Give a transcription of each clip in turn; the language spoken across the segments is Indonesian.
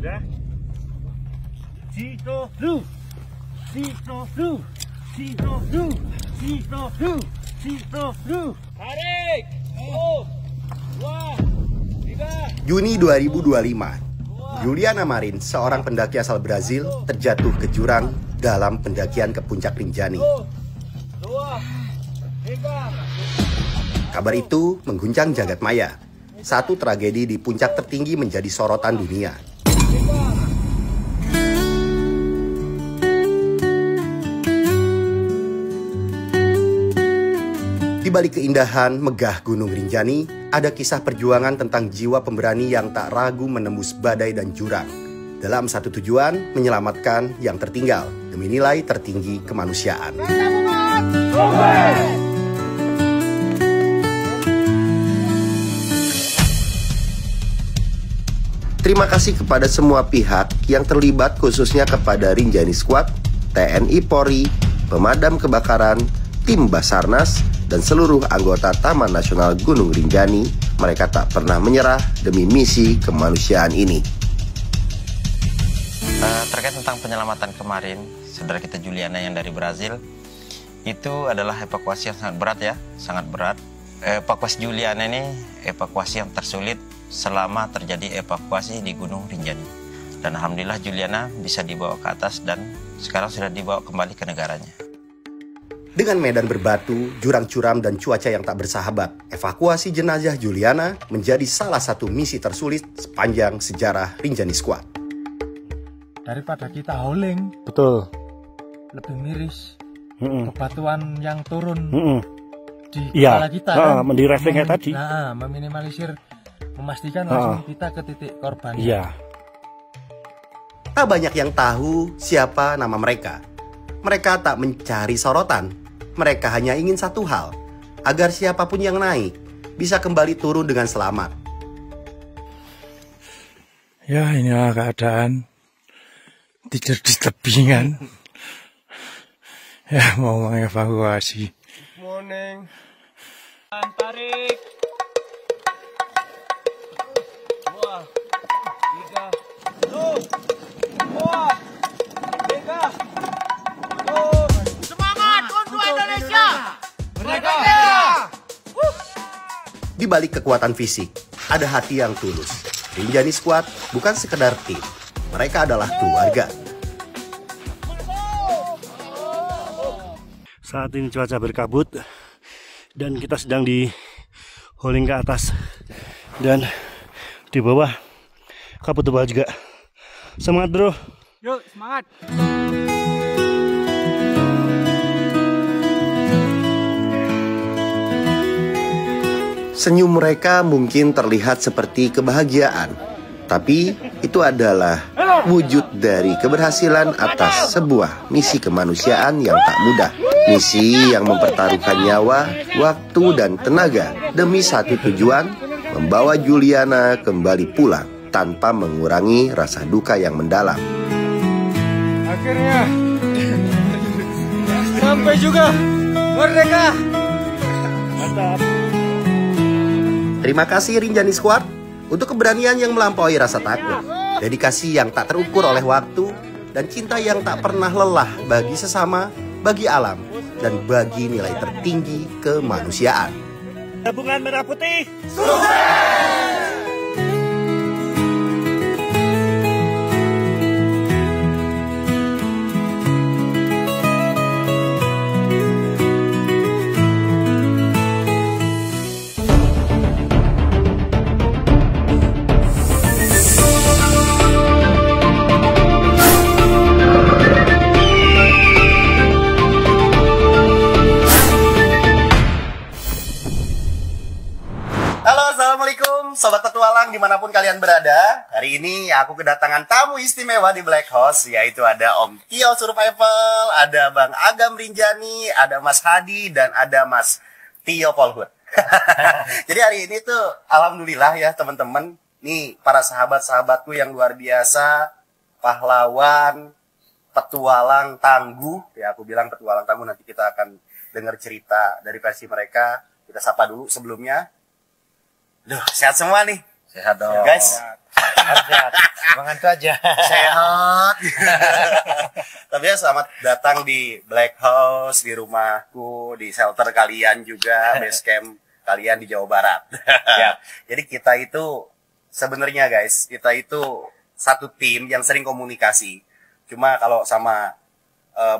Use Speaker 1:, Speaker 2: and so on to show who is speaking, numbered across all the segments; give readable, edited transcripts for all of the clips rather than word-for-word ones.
Speaker 1: Udah. Sito lu. Sito lu. Sito lu. Sito lu. Sito lu. Tarik. 1, 2, 3.
Speaker 2: Juni 2025. Juliana Marin, seorang pendaki asal Brazil, terjatuh ke jurang dalam pendakian ke puncak Rinjani.
Speaker 1: 2, 3.
Speaker 2: Kabar itu mengguncang jagat maya. Satu tragedi di puncak tertinggi menjadi sorotan dunia. Di balik keindahan megah Gunung Rinjani, ada kisah perjuangan tentang jiwa pemberani yang tak ragu menembus badai dan jurang. Dalam satu tujuan, menyelamatkan yang tertinggal demi nilai tertinggi kemanusiaan. Terima kasih kepada semua pihak yang terlibat, khususnya kepada Rinjani Squad, TNI Polri, pemadam kebakaran, tim Basarnas, dan seluruh anggota Taman Nasional Gunung Rinjani. Mereka tak pernah menyerah demi misi kemanusiaan ini.
Speaker 3: Terkait tentang penyelamatan kemarin, saudara kita Juliana yang dari Brazil, itu adalah evakuasi yang sangat berat ya, sangat berat. Evakuasi Juliana ini evakuasi yang tersulit selama terjadi evakuasi di Gunung Rinjani. Dan alhamdulillah Juliana bisa dibawa ke atas dan sekarang sudah dibawa kembali ke negaranya.
Speaker 2: Dengan medan berbatu, jurang curam, dan cuaca yang tak bersahabat, evakuasi jenazah Juliana menjadi salah satu misi tersulit sepanjang sejarah Rinjani Squad.
Speaker 4: Daripada kita hauling,
Speaker 1: Betul.
Speaker 4: lebih miris. Kebatuan yang turun di
Speaker 1: Iya.
Speaker 4: kepala kita kan,
Speaker 1: Di refleks kayak tadi.
Speaker 4: meminimalisir, memastikan langsung kita ke titik korban.
Speaker 1: Iya.
Speaker 2: Tak banyak yang tahu siapa nama mereka. Mereka tak mencari sorotan. Mereka hanya ingin satu hal, agar siapapun yang naik bisa kembali turun dengan selamat.
Speaker 1: Ya, inilah keadaan. Tidur di tebingan. Ya, mau mengevakuasi.
Speaker 4: Morning.
Speaker 1: Tarik. 2, 3. 2, 3.
Speaker 5: Semangat untuk Indonesia! Merdeka!
Speaker 2: Di balik kekuatan fisik, ada hati yang tulus. Rinjani Squad bukan sekedar tim, mereka adalah keluarga.
Speaker 1: Saat ini cuaca berkabut dan kita sedang di hauling ke atas dan di bawah kabut tebal juga. Semangat bro.
Speaker 4: Yuk, semangat.
Speaker 2: Senyum mereka mungkin terlihat seperti kebahagiaan, tapi itu adalah wujud dari keberhasilan atas sebuah misi kemanusiaan yang tak mudah. Misi yang mempertaruhkan nyawa, waktu, dan tenaga demi satu tujuan, membawa Juliana kembali pulang tanpa mengurangi rasa duka yang mendalam.
Speaker 4: Akhirnya sampai juga, merdeka.
Speaker 1: Mantap.
Speaker 2: Terima kasih Rinjani Squad untuk keberanian yang melampaui rasa takut, dedikasi yang tak terukur oleh waktu, dan cinta yang tak pernah lelah bagi sesama, bagi alam, dan bagi nilai tertinggi kemanusiaan.
Speaker 1: Gabungan Merah Putih.
Speaker 2: Sobat petualang dimanapun kalian berada. Hari ini aku kedatangan tamu istimewa di Black Horse, yaitu ada Om Tio Survival, ada Bang Agam Rinjani, ada Mas Hadi, dan ada Mas Tio Polhut. Jadi hari ini tuh alhamdulillah ya teman-teman, nih para sahabat-sahabatku yang luar biasa, pahlawan, petualang tangguh. Ya aku bilang petualang tangguh, nanti kita akan dengar cerita dari versi mereka. Kita sapa dulu sebelumnya. Duh, sehat semua nih.
Speaker 3: Sehat dong.
Speaker 2: Guys,
Speaker 3: Semangat itu aja.
Speaker 2: sehat. Tapi ya selamat datang di Black House, di rumahku, di shelter kalian juga, base camp kalian di Jawa Barat. Jadi kita itu sebenarnya guys, kita itu satu tim yang sering komunikasi. Cuma kalau sama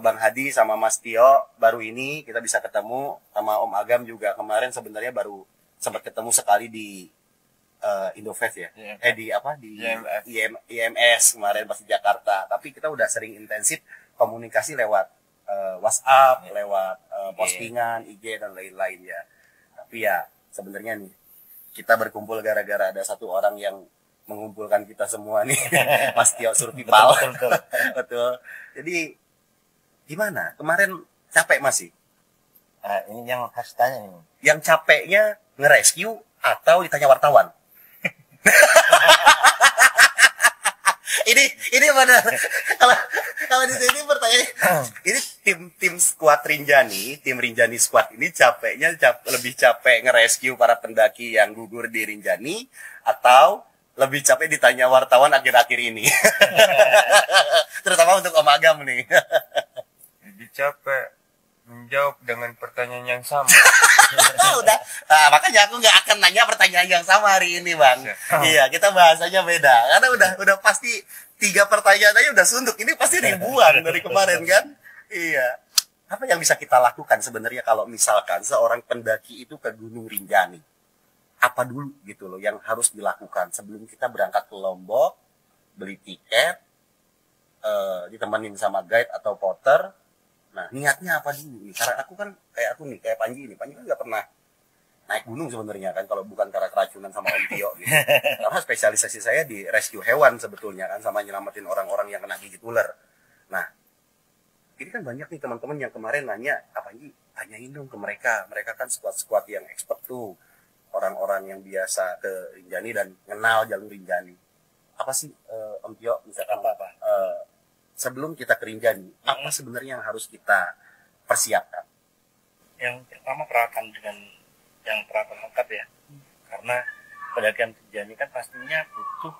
Speaker 2: Bang Hadi sama Mas Tio baru ini kita bisa ketemu, sama Om Agam juga kemarin sebenarnya baru sempat ketemu sekali di Indofest ya. Di apa di IMS kemarin pas di Jakarta. Tapi kita udah sering intensif komunikasi lewat WhatsApp, lewat postingan, IG dan lain-lain ya. Tapi ya sebenarnya nih kita berkumpul gara-gara ada satu orang yang mengumpulkan kita semua nih, Mas Tio Survipal. Betul. Jadi gimana? Kemarin capek masih?
Speaker 3: Ini yang harus tanya ini.
Speaker 2: Yang capeknya nge-rescue atau ditanya wartawan? ini benar. Kalau di sini pertanyaan, ini tim squad Rinjani, tim Rinjani squad ini lebih capek nge-rescue para pendaki yang gugur di Rinjani atau lebih capek ditanya wartawan akhir-akhir ini? Terutama untuk Om Agam nih.
Speaker 6: Lebih capek menjawab dengan pertanyaan yang sama.
Speaker 2: Udah, makanya aku nggak akan nanya pertanyaan yang sama hari ini, Bang. Iya, kita bahasanya beda. Karena udah pasti 3 pertanyaan aja udah suntuk. Ini pasti ribuan dari kemarin kan? Iya. Apa yang bisa kita lakukan sebenarnya kalau misalkan seorang pendaki itu ke Gunung Rinjani? Apa dulu gitu loh yang harus dilakukan sebelum kita berangkat ke Lombok, beli tiket, ditemenin sama guide atau porter. Nah, niatnya apa dulu nih? Karena aku kan kayak Panji ini. Panji kan nggak pernah naik gunung sebenarnya kan, kalau bukan karena keracunan sama Om Tio gitu. Karena spesialisasi saya di rescue hewan sebetulnya kan, sama nyelamatin orang-orang yang kena gigit ular. Nah, ini kan banyak nih teman-teman yang kemarin nanya, Panji tanyain dong ke mereka. Mereka kan squad-squad yang expert tuh. Orang-orang yang biasa ke Rinjani dan kenal jalur Rinjani. Apa sih Om Tio misalkan apa? Sebelum kita ke Rinjani, apa sebenarnya yang harus kita persiapkan?
Speaker 7: Yang pertama peralatan lengkap ya, karena pendakian Rinjani kan pastinya butuh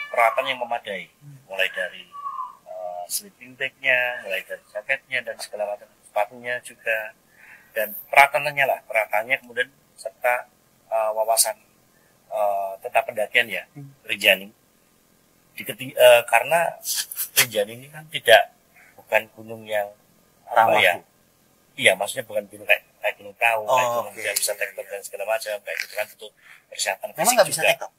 Speaker 7: peralatan yang memadai, mulai dari sleeping bagnya, mulai dari jaketnya dan segala macam, sepatunya juga, dan perawatannya kemudian serta wawasan tentang pendakian ya Rinjani. Karena Rinjani ini kan bukan gunung yang
Speaker 2: Ramah
Speaker 7: ya. Iya, maksudnya bukan gunung kayak gunung Prau, kayak gunung yang bisa tektok dan segala macam, kayak gitu kan, untuk persiapan fisik.
Speaker 2: Memang nggak bisa
Speaker 7: juga.
Speaker 2: tektok?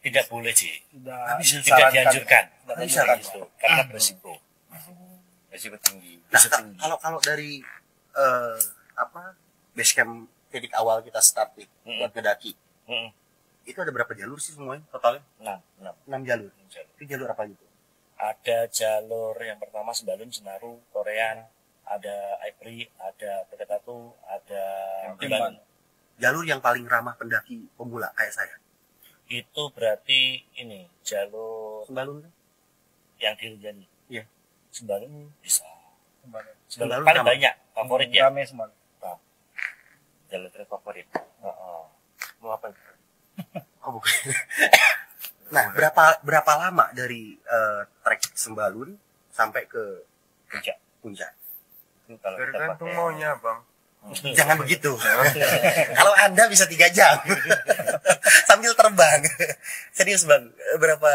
Speaker 7: Tidak boleh sih.
Speaker 4: Tidak
Speaker 7: Tidak dianjurkan.
Speaker 2: bisa kan?
Speaker 7: Gitu, karena berisiko. Berisiko tinggi.
Speaker 2: Nah, kalau dari base camp titik awal kita start nih buat ngedaki, itu ada berapa jalur sih semuanya totalnya? 6 jalur. Itu jalur apa gitu?
Speaker 7: Ada jalur yang pertama Sembalun, Senaru, Korean, ada Ivory, ada Teketatu, ada Timban.
Speaker 2: Jalur yang paling ramah pendaki pemula kayak saya.
Speaker 7: Itu berarti ini jalur
Speaker 2: Sembalun kan?
Speaker 7: yang di Rinjani.
Speaker 2: Iya.
Speaker 7: Sembalun bisa.
Speaker 2: Sembalun
Speaker 7: paling
Speaker 2: ramah.
Speaker 7: banyak favorit ya.
Speaker 4: Rame semua.
Speaker 7: Jalur favorit.
Speaker 2: Mau apa itu? Oh, bukan. Nah, berapa lama dari trek Sembalun sampai ke puncak?
Speaker 7: Kalau kita
Speaker 6: Tergantung
Speaker 7: pakai-
Speaker 6: maunya, Bang.
Speaker 2: Jangan begitu. Kalau Anda bisa 3 jam sambil terbang. Serius Bang, berapa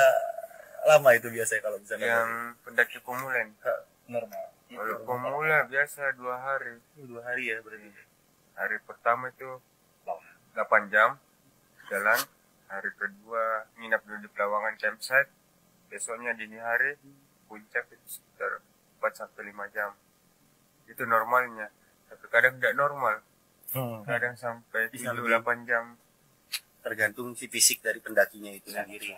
Speaker 2: lama itu biasanya kalau bisa
Speaker 6: Yang pendaki pemula nih.
Speaker 2: normal?
Speaker 6: Kalau pemula biasa 2 hari.
Speaker 2: 2 hari ya berarti.
Speaker 6: Hari pertama itu 8 jam jalan. Hari kedua nginap dulu di Pelawangan campsite. Besoknya dini hari puncak itu sekitar 4-5 jam. Itu normalnya. Tapi kadang tidak normal. Kadang sampai
Speaker 2: Bisa
Speaker 6: 7-8 jam.
Speaker 2: Tergantung si fisik dari pendakinya itu sendiri.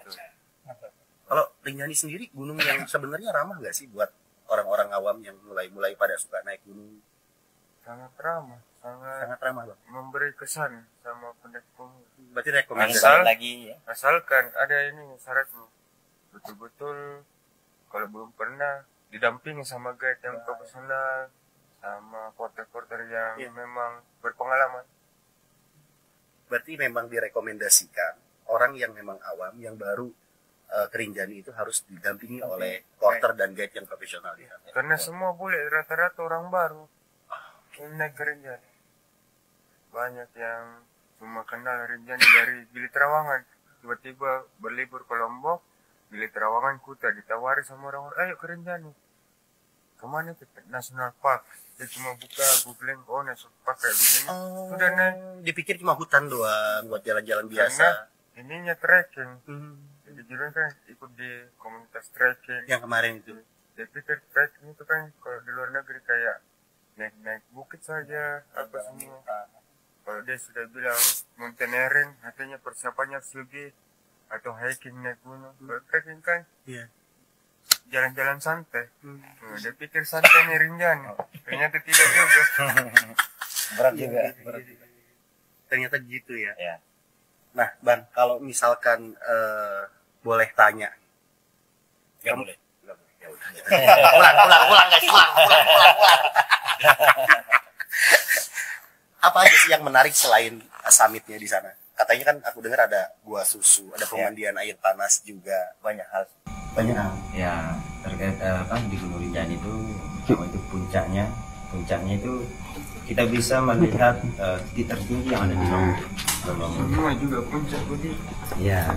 Speaker 2: Kalau Rinjani sendiri gunung yang sebenarnya ramah nggak sih buat orang-orang awam yang mulai pada suka naik gunung?
Speaker 6: Sangat ramah. Sangat
Speaker 2: Sangat ramah Bang.
Speaker 6: memberi kesan sama pendaki pemula.
Speaker 2: Berarti rekomendasi.
Speaker 6: Asal-
Speaker 7: lagi ya.
Speaker 6: Asalkan ada ini syaratnya. Betul-betul kalau belum pernah didampingi sama guide yang profesional, sama porter-porter yang
Speaker 2: Iya.
Speaker 6: memang berpengalaman.
Speaker 2: Berarti memang direkomendasikan orang yang memang awam yang baru ke Rinjani itu harus didampingi oleh porter dan guide yang profesional ya.
Speaker 6: Karena semua bule rata-rata orang baru naik ke Rinjani. Banyak yang cuma kenal Rinjani dari Gili Trawangan, tiba-tiba berlibur ke Lombok, Gili Trawangan Kuta ditawari sama orang-orang, ayo ke Rinjani. Kemana ke National Park? Dia cuma buka googling, oh National Park kayak begini. Sudah naik.
Speaker 2: Dipikir cuma hutan doang buat jalan-jalan biasa.
Speaker 6: Karena ininya trekking. Jadi Julian kan ikut di komunitas trekking.
Speaker 2: Yang kemarin itu.
Speaker 6: Dia pikir trekking itu kan kalau di luar negeri kayak naik bukit saja, apa semua. Kalau dia sudah bilang mountaineering, artinya persiapannya harus lebih, atau hiking naik gunung. Kalau trekking kan jalan-jalan santai. Dia pikir santai nih Rinjani. Ternyata tidak juga.
Speaker 3: Berat juga.
Speaker 2: Ternyata gitu ya.
Speaker 3: Ya.
Speaker 2: Nah, Bang, kalau misalkan boleh tanya.
Speaker 7: Nggak boleh.
Speaker 2: Ya udah. Pulang guys, pulang. Apa aja sih yang menarik selain summitnya di sana? Katanya kan aku dengar ada gua susu, ada pemandian air panas juga, banyak hal.
Speaker 3: Ya, terkait di Gunung Rinjani itu puncaknya itu kita bisa melihat titik tertinggi yang ada di Lombok.
Speaker 6: Semua juga puncak begitu.
Speaker 3: Ya.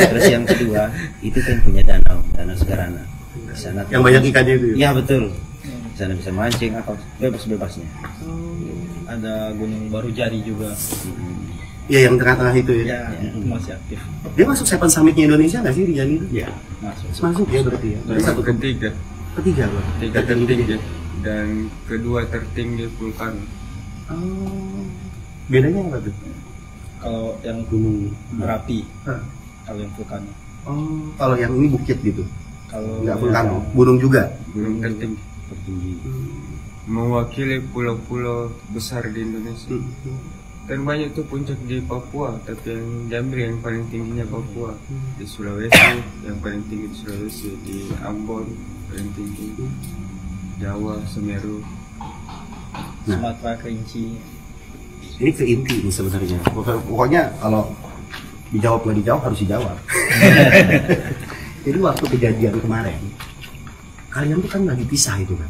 Speaker 3: Terus yang kedua itu kan punya danau Segarana. Di sana
Speaker 2: Yang banyak ikannya itu.
Speaker 3: Iya betul. Di sana bisa mancing atau bebas-bebasnya.
Speaker 4: Ada Gunung Baru Jari juga.
Speaker 2: Iya, yang tengah-tengah itu ya.
Speaker 4: Ya, itu masih aktif.
Speaker 2: Dia masuk Seven Summit-nya Indonesia nggak sih Rinjani itu?
Speaker 4: Ya, masuk.
Speaker 2: Masuk ya berarti ya. Berarti satu
Speaker 6: Ketiga
Speaker 2: ketiga
Speaker 6: tertinggi dan kedua tertinggi vulkan.
Speaker 2: Oh. Bedanya apa tuh?
Speaker 4: Kalau yang Gunung Merapi,
Speaker 2: Hah.
Speaker 4: kalau yang vulkan.
Speaker 2: Oh, kalau yang ini bukit gitu.
Speaker 4: Kalau
Speaker 2: Nggak vulkan, gunung juga.
Speaker 6: Gunung tertinggi mewakili pulau-pulau besar di Indonesia. Dan banyak tuh puncak di Papua, tapi yang diambil yang paling tingginya Papua. Di Sulawesi, yang paling tinggi di Sulawesi, di Ambon paling tinggi, Jawa, Semeru.
Speaker 4: Sumatera, Kerinci.
Speaker 2: Ini ke inti nih sebenarnya. Pokoknya kalau dijawab nggak dijawab harus dijawab. Jadi waktu kejadian kemarin, kalian tuh kan lagi pisah itu kan.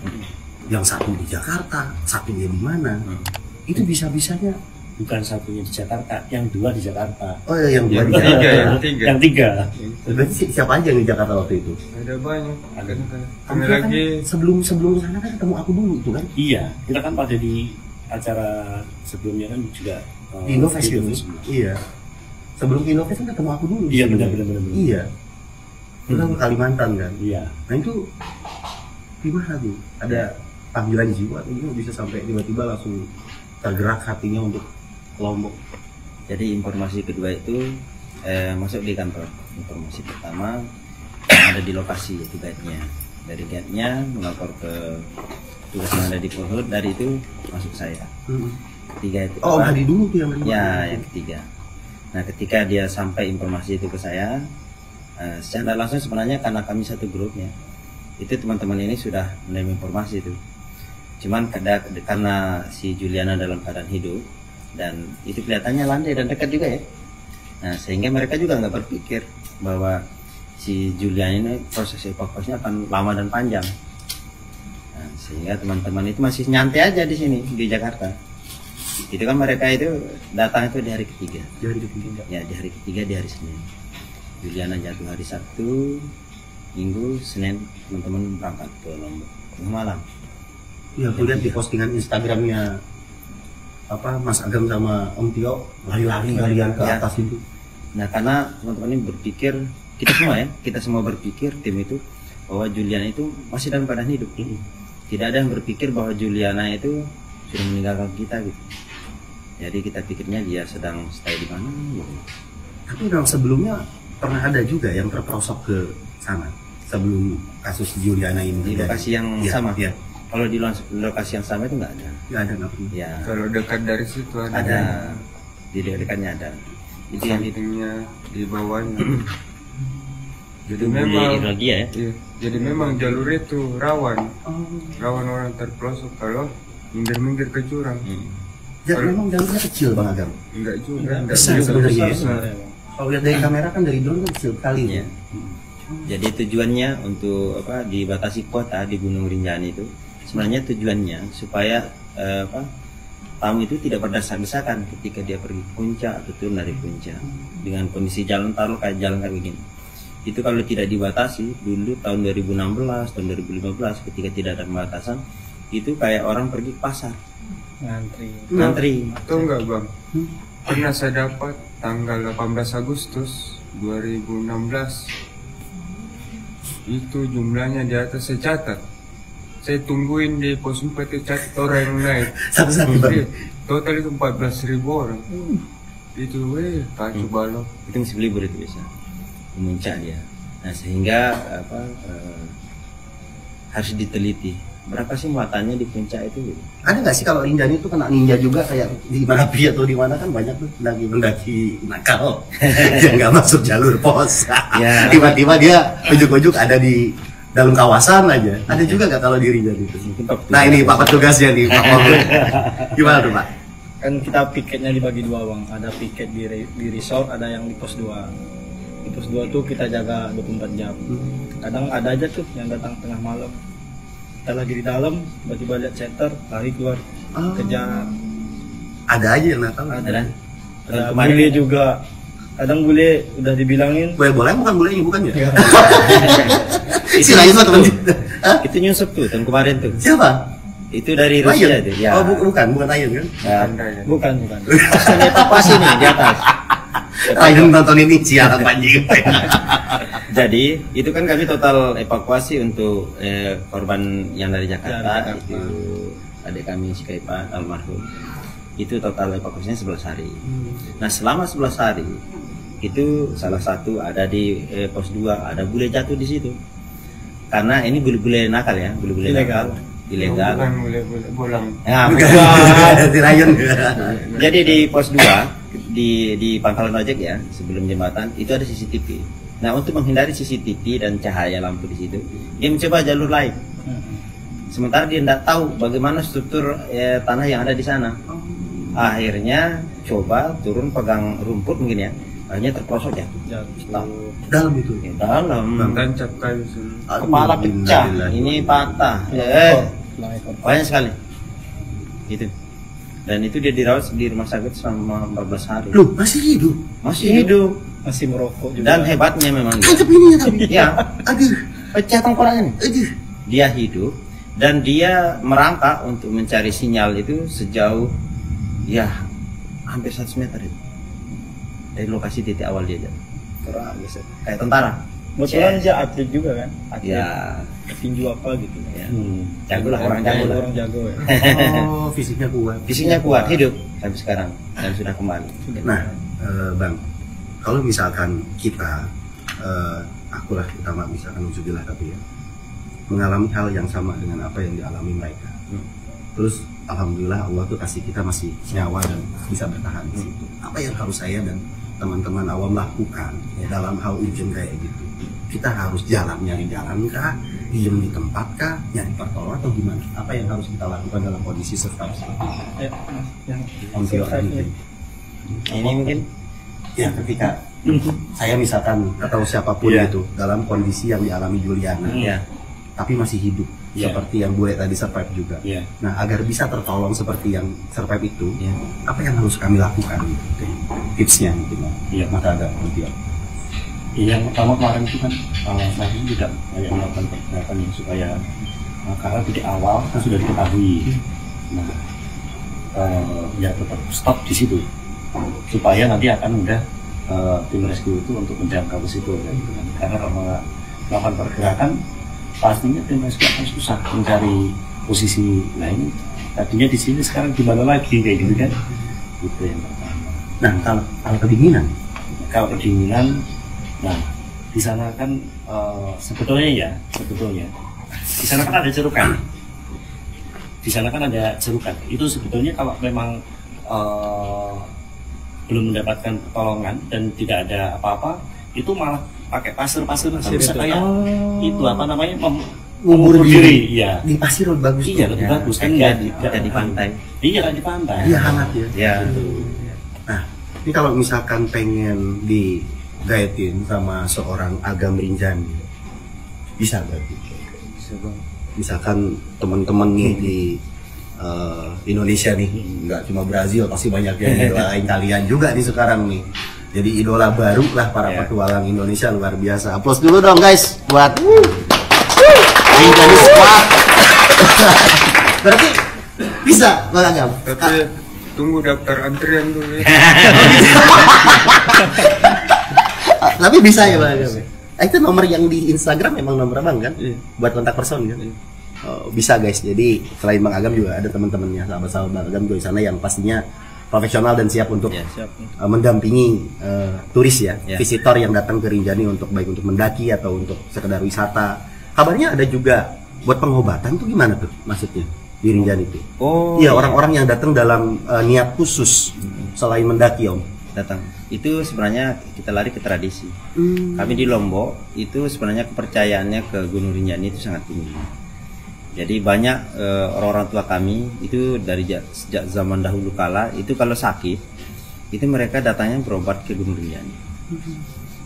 Speaker 2: Yang satu di Jakarta, satunya di mana? Itu bisa-bisanya.
Speaker 1: Bukan satunya di Jakarta, yang dua di Jakarta.
Speaker 2: Oh ya, yang dua di
Speaker 6: Yang
Speaker 2: Jakarta.
Speaker 6: tiga.
Speaker 1: Yang tiga.
Speaker 2: Berarti siapa aja yang di Jakarta waktu itu?
Speaker 6: Ada banyak.
Speaker 2: Kamu
Speaker 6: Karena
Speaker 2: kan
Speaker 6: lagi
Speaker 2: sebelum sana kan ketemu aku dulu itu kan?
Speaker 1: Iya, kita kan pada di acara sebelumnya kan juga
Speaker 2: Di Indofest
Speaker 1: di
Speaker 2: itu.
Speaker 1: Indofest.
Speaker 2: Iya. Sebelum ke Indofest kan ketemu aku dulu.
Speaker 1: Iya,
Speaker 2: sebenarnya.
Speaker 1: benar.
Speaker 2: Iya. Kita ke Kalimantan kan.
Speaker 1: Iya.
Speaker 2: Nah itu gimana tuh? Ada panggilan jiwa atau gimana bisa sampai tiba-tiba langsung tergerak hatinya untuk Lombok?
Speaker 3: Jadi informasi kedua itu masuk di kantor. Informasi pertama yang ada di lokasi yaitu guide-nya. Dari guide-nya melapor ke tugas yang ada di Polhut, dari itu masuk saya. Ketiga itu
Speaker 2: Oh, Hadi dulu tuh yang kedua.
Speaker 3: ya yang ketiga. Nah ketika dia sampai informasi itu ke saya, secara langsung sebenarnya karena kami satu grupnya, itu teman-teman ini sudah menerima informasi itu. Cuman karena si Juliana dalam keadaan hidup dan itu kelihatannya landai dan dekat juga ya. Nah sehingga mereka juga nggak berpikir bahwa si Juliana ini proses evakuasinya akan lama dan panjang. Nah, sehingga teman-teman itu masih nyantai aja di sini di Jakarta. Itu kan mereka itu datang itu di hari ketiga.
Speaker 2: Di hari ketiga.
Speaker 3: Ya di hari ketiga di hari Senin. Juliana jatuh hari Sabtu, Minggu, Senin teman-teman berangkat ke Lombok tengah malam.
Speaker 2: Iya, aku lihat di postingan Instagramnya apa Mas Agam sama Om Tio lari-lari kalian ke
Speaker 3: Ya.
Speaker 2: atas itu.
Speaker 3: Nah karena teman-teman ini berpikir, kita semua berpikir tim itu bahwa Juliana itu masih dalam keadaan hidup. Tidak ada yang berpikir bahwa Juliana itu sudah meninggalkan kita gitu. Jadi kita pikirnya dia sedang stay di mana gitu.
Speaker 2: Tapi memang sebelumnya pernah ada juga yang terperosok ke sana sebelum kasus Juliana ini
Speaker 3: Di
Speaker 2: terjadi.
Speaker 3: lokasi yang
Speaker 2: Iya,
Speaker 3: sama.
Speaker 2: Iya.
Speaker 3: Kalau di lokasi yang sama itu nggak ada.
Speaker 2: Nggak ada nggak pernah.
Speaker 3: Ya
Speaker 6: kalau dekat dari situ ada.
Speaker 3: ada di dekatnya ada. Itu yang di
Speaker 6: Sampingnya, di bawahnya. Jadi
Speaker 3: di
Speaker 6: memang
Speaker 3: Irlandia ya.
Speaker 6: iya, jadi memang jalur itu rawan
Speaker 2: Oh.
Speaker 6: orang terpelosok kalau minggir-minggir ke jurang.
Speaker 2: Memang jalurnya kecil Bang Agam.
Speaker 6: Enggak juga.
Speaker 2: Besar sebenarnya.
Speaker 6: Besar.
Speaker 2: Kalau lihat dari kamera kan dari drone kan kecil sekali ya.
Speaker 3: Jadi tujuannya untuk dibatasi kuota di Gunung Rinjani itu sebenarnya tujuannya supaya tamu itu tidak berdesak-desakan ketika dia pergi ke puncak atau turun dari puncak dengan kondisi jalan taruh kayak jalan kayak begini. Itu kalau tidak dibatasi dulu tahun 2016, tahun 2015 ketika tidak ada pembatasan itu kayak orang pergi ke pasar ngantri.
Speaker 6: Tahu nggak Bang? Pernah saya dapat tanggal 18 Agustus 2016 itu jumlahnya di atas saya catat. Saya tungguin di pos 4 itu catat orang yang naik.
Speaker 2: Satu-satu Bang.
Speaker 6: Total itu 14.000 orang. Itu kacau balok.
Speaker 3: Itu masih libur itu bisa memuncak dia. Nah sehingga harus diteliti berapa sih muatannya di puncak itu.
Speaker 2: Ada nggak sih kalau Rinjani itu kena ninja juga kayak di Merapi atau di mana kan banyak tuh mendaki nakal yang nggak masuk jalur pos.
Speaker 3: Ya.
Speaker 2: Tiba-tiba dia ujuk-ujuk ada di dalam kawasan aja. Ada juga nggak kalau di Rinjani itu? Nah ini Pak Petugasnya nih Pak Mobil. Gimana tuh Pak?
Speaker 4: Kan kita piketnya dibagi dua Bang. Ada piket di resort, ada yang di pos 2. Di pos 2 tuh kita jaga 24 jam. Kadang ada aja tuh yang datang tengah malam. Kita lagi di dalam, tiba-tiba lihat center, lari keluar, kejar.
Speaker 2: Ada aja yang nakal.
Speaker 3: Ada.
Speaker 4: Ada bule juga. Kadang bule udah dibilangin.
Speaker 2: Boleh bukan bulenya bukan ya? Si Raisa teman.
Speaker 3: Itu nyusup tuh tahun kemarin tuh.
Speaker 2: Siapa?
Speaker 3: Itu dari Rusia itu. Ya.
Speaker 2: Oh bukan Ayun kan?
Speaker 4: Bukan.
Speaker 3: Pas evakuasi nih di atas.
Speaker 2: Ayun nonton ini siaran panjang.
Speaker 3: Jadi itu kan kami total evakuasi untuk korban yang dari Jakarta, itu adik kami si Kaipan almarhum. Itu total evakuasinya 11 hari. Nah selama 11 hari itu salah satu ada di pos 2 ada bule jatuh di situ. Karena ini bule-bule nakal ya, bule-bule nakal. Ilegal.
Speaker 6: Bukan boleh bolang.
Speaker 3: Nah,
Speaker 2: Si Rayun.
Speaker 3: Jadi di pos 2 di pangkalan ojek ya sebelum jembatan itu ada CCTV. Nah untuk menghindari CCTV dan cahaya lampu di situ, dia mencoba jalur lain. Sementara dia tidak tahu bagaimana struktur tanah yang ada di sana. Akhirnya coba turun pegang rumput mungkin ya, akhirnya terprosok ya.
Speaker 2: Dalam itu.
Speaker 3: Dalam.
Speaker 6: Tancap kayu sini.
Speaker 3: Kepala pecah, ini patah. Banyak sekali. Gitu. Dan itu dia dirawat di rumah sakit selama 14 hari.
Speaker 2: Loh, masih hidup?
Speaker 3: Masih hidup.
Speaker 4: Masih merokok juga.
Speaker 3: Dan hebatnya memang
Speaker 2: Tancap ini ya tapi?
Speaker 3: ya,
Speaker 2: Aduh.
Speaker 3: pecah tengkoraknya.
Speaker 2: Aduh.
Speaker 3: Dia hidup dan dia merangkak untuk mencari sinyal itu sejauh ya hampir 100 meter itu. Dari lokasi titik awal dia jatuh. Kayak tentara.
Speaker 4: Kebetulan dia atlet juga kan? Atlet.
Speaker 3: Ya,
Speaker 4: Tinju apa gitu.
Speaker 3: ya. Jago lah, orang jago lah.
Speaker 4: Orang jago ya.
Speaker 2: Oh, fisiknya kuat.
Speaker 3: Fisiknya kuat, hidup sampai sekarang dan sudah kembali.
Speaker 2: Nah, Bang, kalau misalkan kita, akulah utama misalkan usudilah tapi ya, mengalami hal yang sama dengan apa yang dialami mereka. Terus, alhamdulillah Allah tuh kasih kita masih nyawa dan bisa bertahan di situ. Apa yang harus saya dan teman-teman awam lakukan ya, dalam hal ujung kayak gitu? Kita harus nyari jalan kah? Diem di tempat kah? Nyari pertolongan atau gimana? Apa yang harus kita lakukan dalam kondisi survive seperti ini?
Speaker 3: Ini mungkin
Speaker 2: Ya, ketika saya misalkan atau siapapun itu dalam kondisi yang dialami Juliana, tapi masih hidup seperti yang Bu tadi survive juga. Nah, agar bisa tertolong seperti yang survive itu, apa yang harus kami lakukan? Tipsnya mungkin. Maka ada nanti.
Speaker 1: Yang pertama kemarin itu kan saya juga kayak melakukan pergerakan yang supaya karena titik awal kan sudah diketahui. Nah, ya tetap stop di situ supaya nanti akan mudah tim rescue itu untuk menjangkau ke situ ya, gitu kan. Karena kalau melakukan pergerakan pastinya tim rescue akan susah mencari posisi lain. Tadinya di sini sekarang di mana lagi kayak gitu kan. Itu yang pertama.
Speaker 2: Nah, kalau kedinginan,
Speaker 1: nah di sana kan sebetulnya di sana kan ada cerukan. Itu sebetulnya kalau memang belum mendapatkan pertolongan dan tidak ada apa-apa, itu malah pakai pasir kayak itu apa namanya
Speaker 2: ngubur diri
Speaker 1: iya.
Speaker 2: di pasir lebih bagus.
Speaker 1: Iya,
Speaker 2: tuh.
Speaker 1: lebih bagus kan
Speaker 3: Kita di pantai.
Speaker 1: Iya kan di pantai.
Speaker 2: Iya, hangat ya.
Speaker 3: Ya.
Speaker 2: Nah, ini kalau misalkan pengen digaitin sama seorang Agam Rinjani, bisa berarti? Misalkan teman-teman nih di Indonesia nih, nggak cuma Brazil, pasti banyak yang idolain kalian juga nih sekarang nih. Jadi idola baru lah para petualang Indonesia, luar biasa. Aplaus dulu dong guys buat Rinjani Squad. Berarti bisa Bang Agam.
Speaker 6: Tapi tunggu daftar antrian dulu ya.
Speaker 2: Tapi bisa ya Bang Agam. Itu nomor yang di Instagram memang nomor Abang kan? Buat kontak person kan? Oh, bisa guys. Jadi selain Bang Agam juga ada teman-temannya, sahabat-sahabat Bang Agam di sana yang pastinya profesional dan siap untuk mendampingi turis ya, visitor yang datang ke Rinjani untuk baik untuk mendaki atau untuk sekedar wisata. Kabarnya ada juga buat pengobatan tuh gimana tuh maksudnya di Rinjani itu?
Speaker 3: Oh,
Speaker 2: iya, orang-orang yang datang dalam niat khusus selain mendaki Om.
Speaker 3: Datang. Itu sebenarnya kita lari ke tradisi. Kami di Lombok itu sebenarnya kepercayaannya ke Gunung Rinjani itu sangat tinggi. Jadi banyak orang-orang tua kami itu dari sejak zaman dahulu kala itu kalau sakit itu mereka datangnya berobat ke Gunung Rinjani.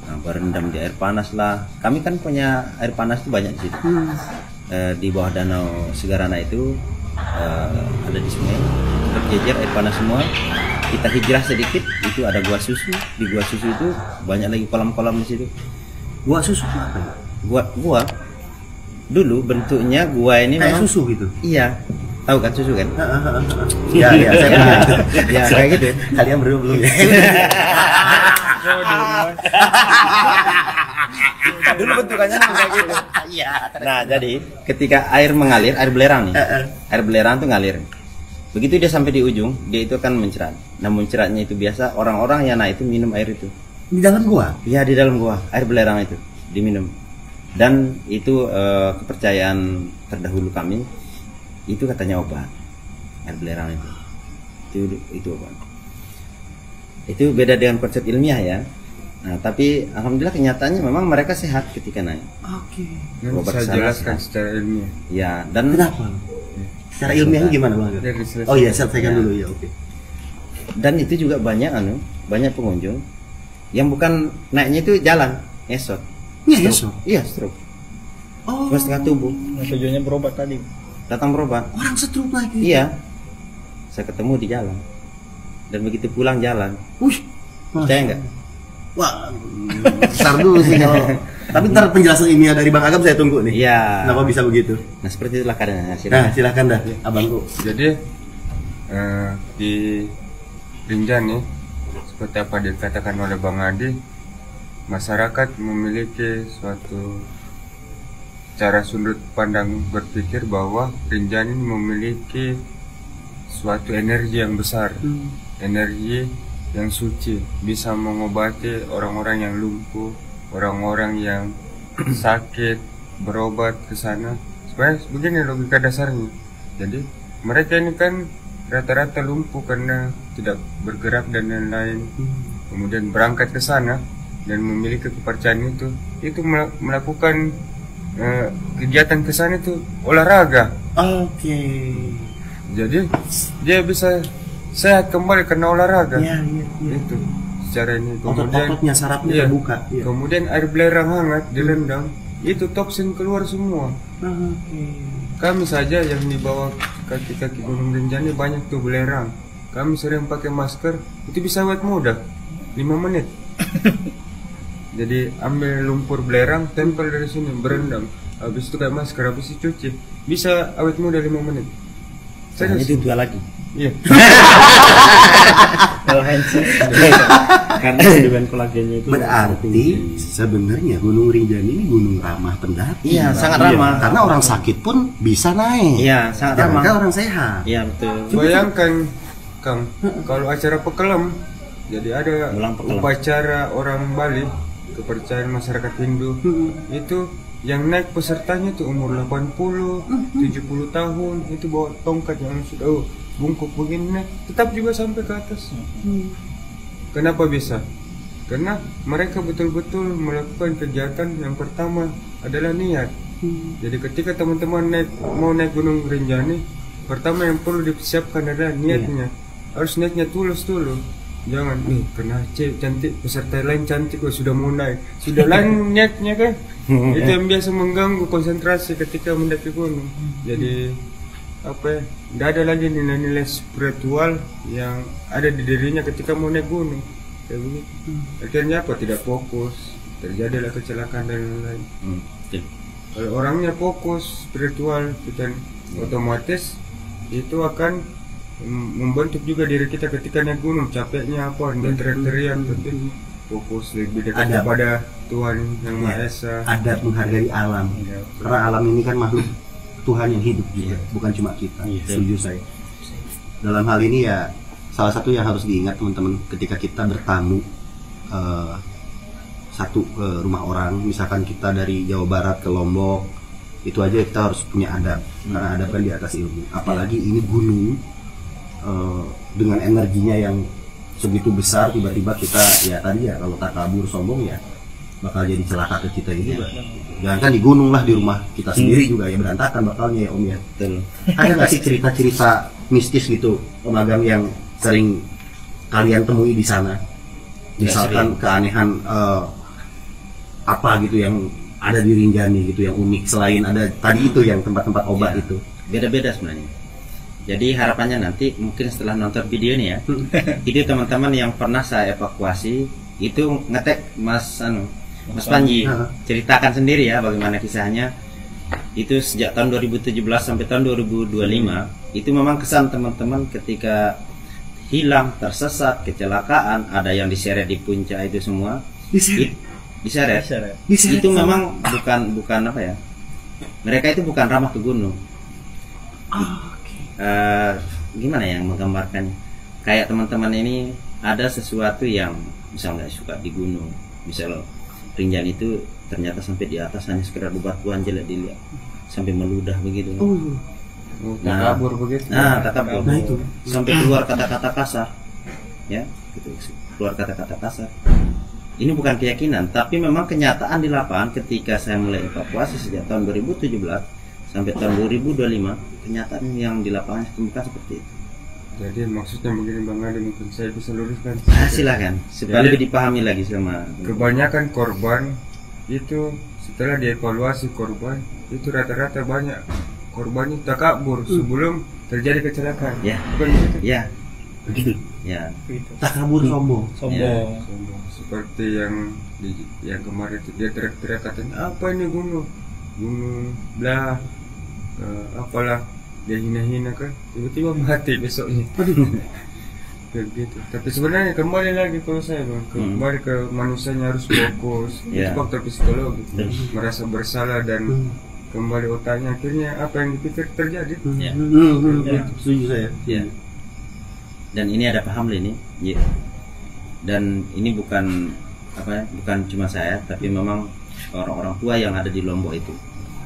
Speaker 3: Nah, berendam di air panas lah. Kami kan punya air panas itu banyak di situ. Di bawah danau Segarana itu ada di sungai berjejer air panas semua. Kita hijrah sedikit itu ada gua susu. Di gua susu itu banyak lagi kolam-kolam di situ.
Speaker 2: Gua susu apa?
Speaker 3: Gua dulu bentuknya gua ini
Speaker 2: Kayak
Speaker 3: memang
Speaker 2: susu gitu.
Speaker 3: iya. Tahu kan susu kan?
Speaker 2: Iya, iya, saya pernah.
Speaker 3: Ya kayak gitu.
Speaker 2: Kalian berdua belum ya?
Speaker 3: Dulu bentukannya kayak gitu.
Speaker 2: Iya.
Speaker 3: Nah, jadi ketika air mengalir, air belerang nih. Air belerang tuh ngalir. Begitu dia sampai di ujung, dia itu akan mencerat. Nah, menceratnya itu biasa orang-orang yang naik itu minum air itu.
Speaker 2: Di dalam gua?
Speaker 3: Iya, di dalam gua, air belerang itu diminum. Dan itu kepercayaan terdahulu kami, itu katanya obat. Air belerang itu. Itu obat. Itu beda dengan konsep ilmiah ya. Nah, tapi alhamdulillah kenyataannya memang mereka sehat ketika naik.
Speaker 2: Oke.
Speaker 6: Yang
Speaker 3: Obat
Speaker 6: saya
Speaker 3: kesana
Speaker 6: jelaskan
Speaker 3: sehat.
Speaker 6: secara ilmiah.
Speaker 3: Ya, dan
Speaker 2: Kenapa? Secara ilmiahnya gimana Bang?
Speaker 6: Dari selesai.
Speaker 2: Oh iya, selesaikan dulu ya, oke.
Speaker 3: dan itu juga banyak banyak pengunjung yang bukan naiknya itu jalan, esot.
Speaker 2: Iya,
Speaker 3: Stroke. Iya, stroke.
Speaker 2: Oh,
Speaker 3: Cuma setengah tubuh.
Speaker 4: Nah, tujuannya berobat tadi.
Speaker 3: Datang berobat.
Speaker 2: orang stroke lagi.
Speaker 3: Iya. Saya ketemu di jalan. Dan begitu pulang jalan.
Speaker 2: Wih.
Speaker 3: Percaya enggak?
Speaker 2: Wah, besar dulu sih kalau. Tapi ntar penjelasan ilmiah dari Bang Agam saya tunggu nih.
Speaker 3: Iya.
Speaker 2: Kenapa bisa begitu?
Speaker 3: Nah, seperti itulah keadaannya.
Speaker 2: Nah, silakan dah, abangku.
Speaker 6: Jadi di Rinjani seperti apa dikatakan oleh Bang Adi, masyarakat memiliki suatu cara sudut pandang berpikir bahwa Rinjani memiliki suatu energi yang besar, energi yang suci, bisa mengobati orang-orang yang lumpuh, orang-orang yang sakit, berobat ke sana. Sebenarnya begini logika dasarnya. Jadi mereka ini kan rata-rata lumpuh karena tidak bergerak dan lain-lain. Kemudian berangkat ke sana dan memiliki kepercayaan itu melakukan kegiatan ke sana itu olahraga.
Speaker 2: Oke.
Speaker 6: Jadi dia bisa sehat kembali karena olahraga.
Speaker 2: Iya.
Speaker 6: Itu secara ini.
Speaker 2: Otot-ototnya sarafnya
Speaker 6: iya,
Speaker 2: terbuka. Iya.
Speaker 6: Kemudian air belerang hangat direndam, itu toksin keluar semua.
Speaker 2: Oke.
Speaker 6: Kami saja yang di bawah kaki-kaki Gunung Rinjani banyak tuh belerang. Kami sering pakai masker, itu bisa awet muda 5 menit. Jadi ambil lumpur belerang, tempel dari sini, berendam. Habis itu kayak masker, habis itu cuci, bisa awet muda 5 menit.
Speaker 3: Nah, itu dua lagi.
Speaker 6: Iya.
Speaker 4: Kalau handshake.
Speaker 1: Karena kandungan kolagennya itu
Speaker 2: Berarti sebenarnya Gunung Rinjani ini gunung ramah pendaki.
Speaker 3: Iya, sangat ramah.
Speaker 2: Karena orang sakit pun bisa naik.
Speaker 3: Iya, sangat ramah.
Speaker 2: Jangan orang sehat.
Speaker 3: Iya, betul.
Speaker 6: Bayangkan, Kang, kalau acara pekelam, jadi ada
Speaker 3: Ulang pekelam.
Speaker 6: upacara orang Bali, kepercayaan masyarakat Hindu, itu yang naik pesertanya tuh umur 80, 70 tahun, itu bawa tongkat yang sudah bungkuk begini, tetap juga sampai ke atas. Kenapa bisa? Karena mereka betul-betul melakukan kegiatan yang pertama adalah niat. Jadi ketika teman-teman mau naik Gunung Rinjani, pertama yang perlu disiapkan adalah niatnya. Harus niatnya tulus dulu. Jangan karena cantik, peserta lain cantik kok sudah mau naik, sudah lain niatnya kan. Itu yang biasa mengganggu konsentrasi ketika mendaki gunung. Jadi tidak ada lagi nilai-nilai spiritual yang ada di dirinya ketika mau naik gunung. Kayak begitu. Akhirnya tidak fokus, terjadilah kecelakaan dan lain-lain. Kalau orangnya fokus spiritual, dan otomatis itu akan membentuk juga diri kita ketika naik gunung. Capeknya apa, dan teriak-teriak, fokus lebih dekat kepada Tuhan Yang Maha Esa.
Speaker 2: Ada menghargai alam, karena alam ini kan makhluk Tuhan yang hidup juga, bukan cuma kita. Setuju saya. Dalam hal ini ya, salah satu yang harus diingat teman-teman, ketika kita bertamu satu ke rumah orang, misalkan kita dari Jawa Barat ke Lombok, itu aja kita harus punya adab, karena adab kan di atas ilmu. Apalagi ini gunung dengan energinya yang segitu besar, tiba-tiba kita ya tadi ya, kalau tak kabur sombong ya bakal jadi celaka ke kita juga. Jangan kan di gunung lah, di rumah kita sendiri juga ya berantakan bakalnya ya Om ya. Ada nggak sih cerita-cerita mistis gitu Om Agam yang sering kalian temui di sana? Misalkan keanehan apa gitu yang ada di Rinjani gitu yang unik, selain ada tadi itu yang tempat-tempat obat itu?
Speaker 3: Beda-beda sebenarnya. Jadi harapannya nanti mungkin setelah nonton video ini ya, itu teman-teman yang pernah saya evakuasi itu ngetek Mas Panji, ceritakan sendiri ya bagaimana kisahnya. Itu sejak tahun 2017 sampai tahun 2025 itu memang kesan teman-teman ketika hilang, tersesat, kecelakaan, ada yang diseret di puncak itu semua. Diseret. Itu memang bukan apa ya? Mereka itu bukan ramah ke gunung. Gimana yang menggambarkan? Kayak teman-teman ini ada sesuatu yang misal nggak suka di gunung, misal Rinjani itu ternyata sampai di atas hanya sekedar bebatuan jelek dilihat, sampai meludah begitu.
Speaker 6: Takabur begitu.
Speaker 3: Takabur. Nah itu sampai keluar kata-kata kasar, ya, gitu, keluar kata-kata kasar. Ini bukan keyakinan, tapi memang kenyataan di lapangan ketika saya mulai evakuasi sejak tahun 2017 sampai tahun 2025, kenyataan yang di lapangan temukan seperti itu.
Speaker 6: Jadi maksudnya begini Bang Ade, mungkin saya bisa luruskan.
Speaker 3: Silakan, supaya lebih dipahami lagi sama.
Speaker 6: Kebanyakan korban itu setelah dievaluasi korban itu rata-rata banyak korbannya takabur sebelum terjadi kecelakaan.
Speaker 3: Ya.
Speaker 6: Bukan begitu?
Speaker 3: Ya.
Speaker 2: Begitu.
Speaker 3: Ya.
Speaker 2: Takabur sombong.
Speaker 6: Sombong. Seperti yang kemarin itu dia teriak-teriak katanya apa ini gunung blah. Apalah dia hina-hina kan, tiba-tiba mati besoknya. Begitu. Tapi sebenarnya kembali lagi kalau saya Bang, kembali ke manusianya harus fokus. Itu faktor psikologi, merasa bersalah dan kembali otaknya, akhirnya apa yang dipikir terjadi.
Speaker 2: Setuju saya.
Speaker 3: Dan ini ada paham ini, dan ini bukan cuma saya, tapi memang orang-orang tua yang ada di Lombok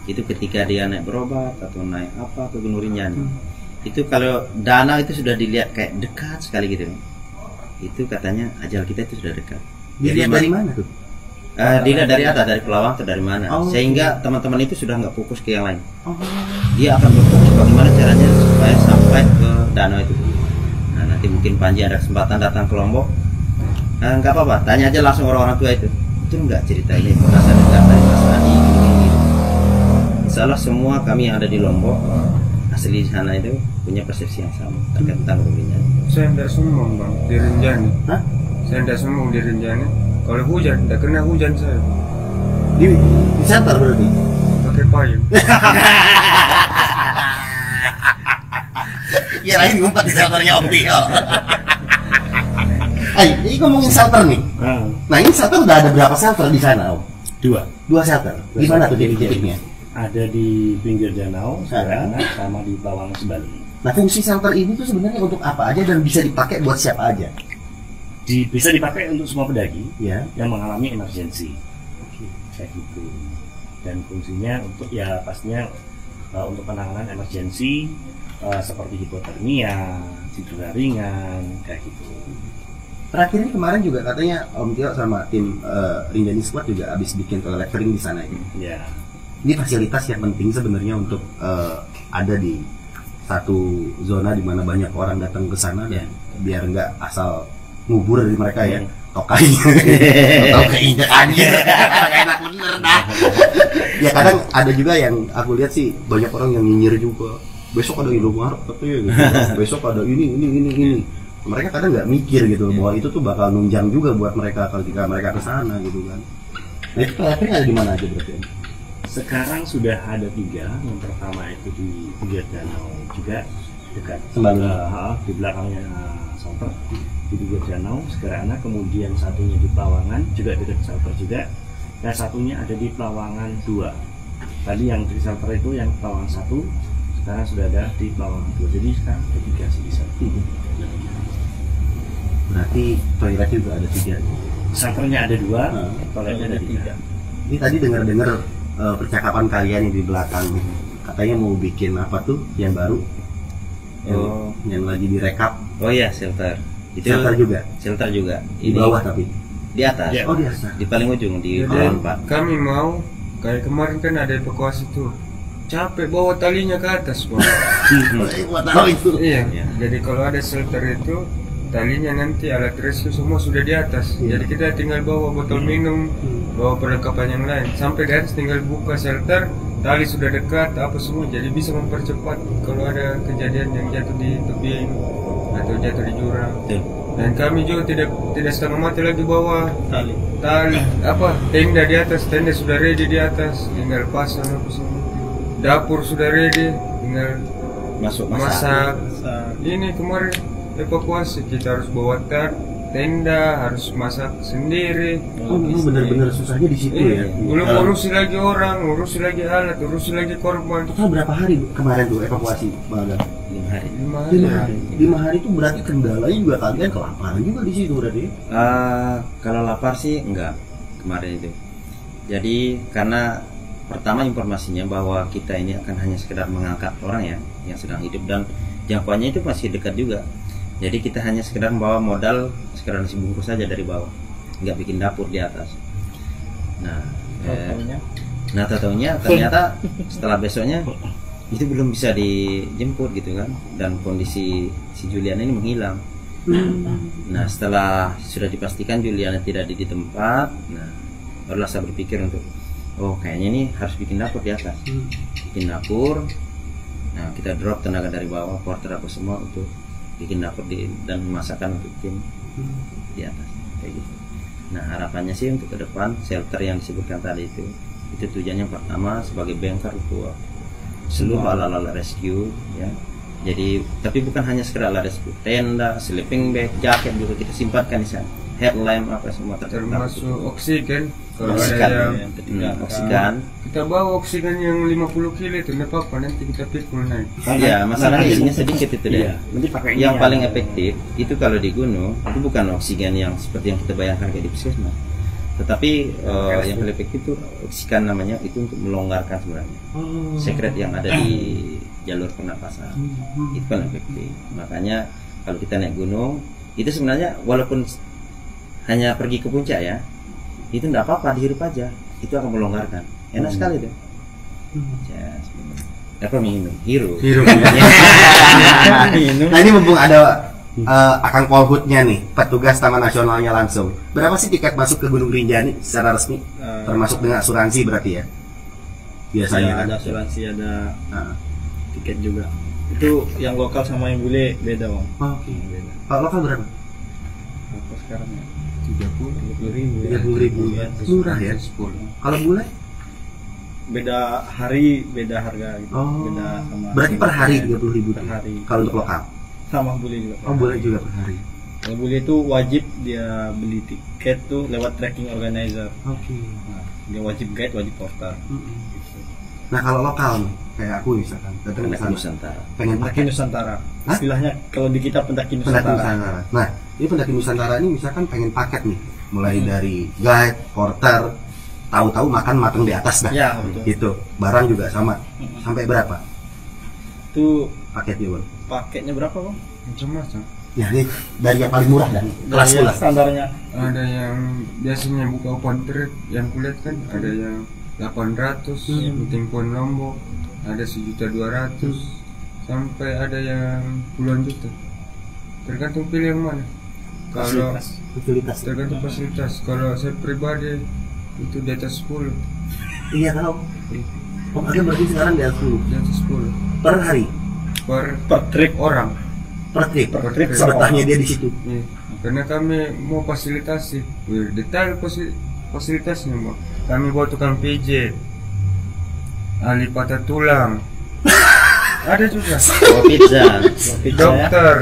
Speaker 3: itu ketika dia naik berobat atau naik apa ke Gunung Rinjani, itu kalau danau itu sudah dilihat kayak dekat sekali gitu, itu katanya ajal kita itu sudah dekat.
Speaker 2: Dilihat dari mana tuh?
Speaker 3: Dilihat dari atas, dari Pelawang atau dari mana, sehingga teman-teman itu sudah nggak fokus ke yang lain. Dia akan berfokus bagaimana caranya supaya sampai ke danau itu. Nah nanti mungkin Panji ada kesempatan datang ke Lombok, nggak apa-apa, tanya aja langsung orang-orang tua itu nggak cerita ini merasa dekat dari Mas Adi gini. Insyaallah semua kami yang ada di Lombok asli di sana itu punya persepsi yang sama terkait tentang Rinjani.
Speaker 6: Saya tidak sombong Bang di Rinjani. Saya tidak sombong di Rinjani. Kalau hujan, tidak kena hujan saya.
Speaker 2: Di shelter berarti?
Speaker 6: Pakai payung.
Speaker 2: Ya lain ngumpet di shelternya Om Tio. Ini ngomongin shelter nih. Nah ini shelter udah ada berapa shelter di sana Om? Dua shelter. Di mana tuh titik-titiknya?
Speaker 1: Ada di pinggir danau, sama di Pelawang Sebali.
Speaker 2: Nah fungsi shelter ini tuh sebenarnya untuk apa aja dan bisa dipakai buat siapa aja?
Speaker 1: Bisa dipakai untuk semua pendaki
Speaker 2: yang
Speaker 1: mengalami emergency, kayak gitu. Dan fungsinya untuk ya pastinya untuk penanganan emergency seperti hipotermia, cedera ringan, kayak gitu.
Speaker 2: Terakhir ini kemarin juga katanya Om Tio sama tim Rinjani Squad juga habis bikin toilet kering di sana ini.
Speaker 1: Ya.
Speaker 2: ini fasilitas yang penting sebenarnya untuk ada di satu zona di mana banyak orang datang ke sana dan biar nggak asal ngubur dari mereka ya tokainya anjir enak bener dah. Ya kadang ada juga yang aku lihat sih banyak orang yang nyinyir juga, besok ada Indomaret katanya gitu. Besok ada ini mereka kadang nggak mikir gitu bahwa itu tuh bakal nunjang juga buat mereka ketika mereka ke sana gitu kan. Nah itu akhirnya ada di mana aja berarti?
Speaker 1: Sekarang sudah ada 3. Yang pertama itu di pinggir danau juga dekat di belakangnya shelter di pinggir danau Segerana, kemudian satunya di Pelawangan juga dekat shelter juga, dan satunya ada di Pelawangan 2. Tadi yang di shelter itu yang Pelawangan 1, sekarang sudah ada di Pelawangan 2. Jadi sekarang ada 3 sih di satu.
Speaker 2: Berarti toilet juga ada 3.
Speaker 1: Shelternya ada 2, toiletnya ada 3.
Speaker 2: Ini tadi dengar-dengar percakapan kalian di belakang katanya mau bikin apa tuh yang baru yang lagi direkap.
Speaker 3: Oh iya, shelter itu shelter juga
Speaker 2: Di bawah tapi
Speaker 3: di atas.
Speaker 2: Oh di atas,
Speaker 3: Di paling ujung di Pelawan 4.
Speaker 6: Kami mau kayak kemarin kan ada evakuasi tuh, capek bawa talinya ke atas Bang. Iya. Jadi kalau ada shelter itu talinya nanti alat rescue semua sudah di atas. Jadi kita tinggal bawa botol minum, bawa perlengkapan yang lain. Sampai di atas tinggal buka shelter, tali sudah dekat, apa semua. Jadi bisa mempercepat kalau ada kejadian yang jatuh di tebing atau jatuh di jurang. Dan kami juga tidak setengah mati lagi bawa tali apa tenda di atas. Tenda sudah ready di atas, tinggal pasang apa semua. Dapur sudah ready, tinggal masak. Ini kemarin evakuasi kita harus bawa tenda, harus masak sendiri.
Speaker 2: Oh ini benar-benar susahnya di situ ya.
Speaker 6: Belum urusi lagi orang, urusi lagi alat, urusi lagi korban.
Speaker 2: Total berapa hari kemarin tuh evakuasi Bang Agam?
Speaker 3: 5 hari.
Speaker 2: 5 hari itu berarti kendalanya juga kalian kelaparan juga di situ berarti?
Speaker 3: Kalau lapar sih enggak kemarin itu. Jadi karena pertama informasinya bahwa kita ini akan hanya sekedar mengangkat orang ya yang sedang hidup, dan jangkauannya itu masih dekat juga. Jadi kita hanya sekedar membawa modal sekedar nasi bungkus saja dari bawah, nggak bikin dapur di atas. Nah, tahu-taunya ternyata setelah besoknya itu belum bisa dijemput gitu kan, dan kondisi si Juliana ini menghilang. Nah, setelah sudah dipastikan Juliana tidak ada di tempat, nah barulah saya berpikir untuk kayaknya ini harus bikin dapur di atas, bikin dapur. Nah, kita drop tenaga dari bawah, porter apa semua untuk bikin dapur dan masakan untuk tim di atas kayak gitu. Nah, harapannya sih untuk ke depan shelter yang disebutkan tadi itu tujuannya pertama sebagai bengkel untuk seluruh alat-alat rescue ya. Jadi tapi bukan hanya sekedar alat rescue, tenda, sleeping bag, jaket juga kita simpankan di sana, headlamp apa semua
Speaker 6: termasuk oksigen. Kalau ada yang
Speaker 3: oksigen,
Speaker 6: kita bawa oksigen yang 50 kilo itu nggak apa-apa, nanti kita pikul naik.
Speaker 3: Ya, masalahnya isinya sedikit itu deh. Yang paling efektif itu kalau di gunung itu bukan oksigen yang seperti yang kita bayangkan kayak di puskesmas, tetapi yang paling efektif itu oksigen namanya, itu untuk melonggarkan sebenarnya sekret yang ada di jalur pernapasan. Itu kan efektif. Makanya kalau kita naik gunung itu sebenarnya walaupun hanya pergi ke puncak ya, itu enggak apa-apa, dihirup aja, itu akan melonggarkan, enak sekali tuh. Apa minum? Hirup.
Speaker 2: Nah ini mumpung ada Akang Polhutnya nih, petugas Taman Nasionalnya langsung. Berapa sih tiket masuk ke Gunung Rinjani secara resmi? Termasuk dengan asuransi berarti ya? Biasanya
Speaker 4: ada asuransi, ada tiket juga. Itu yang lokal sama yang bule beda Bang.
Speaker 2: Oke. Kalau lokal berapa?
Speaker 4: Lokal sekarang ya
Speaker 2: 30.000 ya. Murah ya. Kalau bule?
Speaker 4: Beda hari, beda harga gitu. Beda sama.
Speaker 2: Berarti per hari 30.000
Speaker 4: per hari.
Speaker 2: Kalau untuk lokal?
Speaker 4: Sama bule juga.
Speaker 2: Bule juga per hari.
Speaker 4: Kalau bule itu wajib dia beli tiket tuh lewat tracking organizer.
Speaker 2: Oke.
Speaker 4: Nah, dia wajib guide, wajib porter.
Speaker 2: Nah kalau lokal nih, kayak aku misalkan datang ke
Speaker 3: Nusantara.
Speaker 2: Pengen
Speaker 4: Pendaki Nusantara. Istilahnya kalau di kita pendaki
Speaker 2: Pendaki
Speaker 4: Nusantara.
Speaker 2: Nusantara. Nah, ini pendaki Nusantara ini misalkan pengen paket nih, mulai dari guide, porter, tahu-tahu makan matang di atas dah.
Speaker 4: Ya, betul.
Speaker 2: Gitu. Barang juga sama. Sampai berapa?
Speaker 4: Itu
Speaker 2: Paketnya, Bang?
Speaker 4: paketnya berapa Bang?
Speaker 6: Macam-macam.
Speaker 2: Ya, ini dari yang paling murah dan kelas
Speaker 4: Dari
Speaker 2: pula.
Speaker 4: standarnya.
Speaker 6: Ada yang biasanya buka open trip, yang kulihat kan ada yang 800, penting pun Lombok ada 1.200.000, sampai ada yang puluhan juta. Tergantung pilih yang mana. Kalau
Speaker 2: Fasilitas.
Speaker 6: tergantung fasilitas. Kalau saya pribadi itu di atas 10.
Speaker 2: Iya tahu. Om Agam berarti sekarang di atas 10
Speaker 6: Di atas 10
Speaker 2: per hari,
Speaker 6: per
Speaker 4: trip
Speaker 6: orang.
Speaker 2: per trip.
Speaker 6: trip.
Speaker 2: Sebetahnya dia di situ.
Speaker 6: Iya. Karena kami mau fasilitasi, detail fasilitasnya mau. Kami bawa tukang pijit, ahli patah tulang, ada juga
Speaker 4: pizza
Speaker 6: dokter,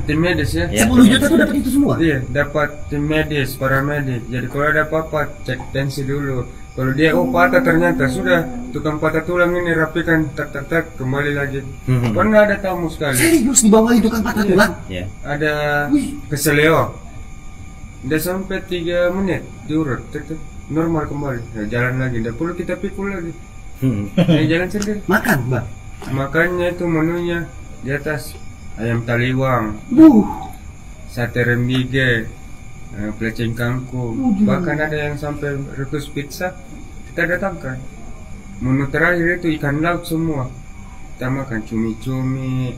Speaker 6: tim medis ya.
Speaker 2: 10 juta tuh dapat itu semua.
Speaker 6: Iya, dapat tim medis, paramedik. Jadi kalau ada apa-apa, cek tensi dulu. Kalau dia patah ternyata sudah tukang patah tulang ini rapikan, tak kembali lagi. Pernah ada tamu sekali.
Speaker 2: Serius dibawain tukang patah tulang?
Speaker 4: ya.
Speaker 6: Ada keseleo, udah sampai 3 menit diurut, normal kembali. Ya, jalan lagi, tidak perlu kita pikul lagi. Ya, jalan sendiri.
Speaker 2: Makan, Bang.
Speaker 6: Makanya itu menunya di atas ayam taliwang, sate rembige, pelecing kangkung, bahkan ada yang sampai request pizza kita datangkan. Menu terakhir itu ikan laut semua. Kita makan cumi-cumi,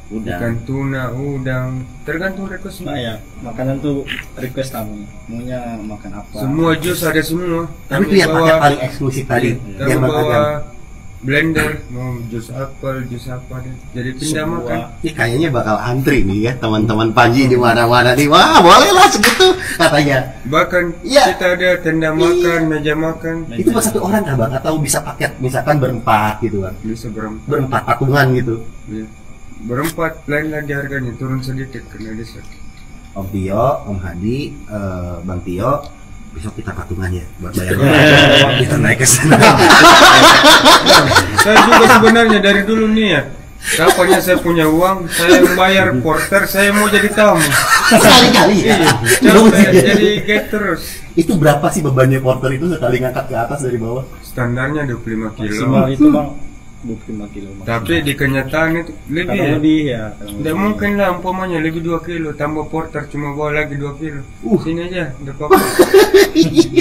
Speaker 6: ikan tuna, udang, tergantung request.
Speaker 4: Nah ya, makanan tuh request tamu maunya makan apa.
Speaker 6: Semua jus ada semua.
Speaker 2: Tapi itu yang paling eksklusif tadi,
Speaker 6: Kami
Speaker 2: yang Bang Agam.
Speaker 6: bawa blender, mau jus apel, jus apa deh. Jadi pindah makan.
Speaker 2: Ini kayaknya bakal antri nih ya teman-teman Panji di mana-mana nih. Wah, bolehlah segitu katanya.
Speaker 6: Bahkan
Speaker 2: Iya.
Speaker 6: kita ada tenda makan, meja makan.
Speaker 2: Itu buat satu orang kah, Bang? Atau bisa paket misalkan berempat gitu, Bang?
Speaker 6: Bisa berempat.
Speaker 2: Berempat patungan gitu.
Speaker 6: Ya. Berempat lain lagi harganya turun sedikit karena desa.
Speaker 2: Om Tio, Om Hadi, Bang Tio, besok kita patungan ya buat bayar. Kita naik ke sana.
Speaker 6: Saya juga sebenarnya dari dulu nih ya. Kapannya saya punya uang, saya yang bayar porter, saya mau jadi tamu.
Speaker 2: Sekali-kali ya.
Speaker 6: Capek jadi get terus.
Speaker 2: Itu berapa sih bebannya porter itu sekali ngangkat ke atas dari bawah?
Speaker 6: Standarnya 25 kilo.
Speaker 4: Maksimal itu Bang 25 kilo.
Speaker 6: Tapi di kenyataan itu lebih
Speaker 4: kadang
Speaker 6: ya.
Speaker 4: lebih ya.
Speaker 6: Tidak mungkin lah umpamanya lebih 2 kilo tambah porter cuma bawa lagi 2 kilo. Sini aja, udah apa-apa.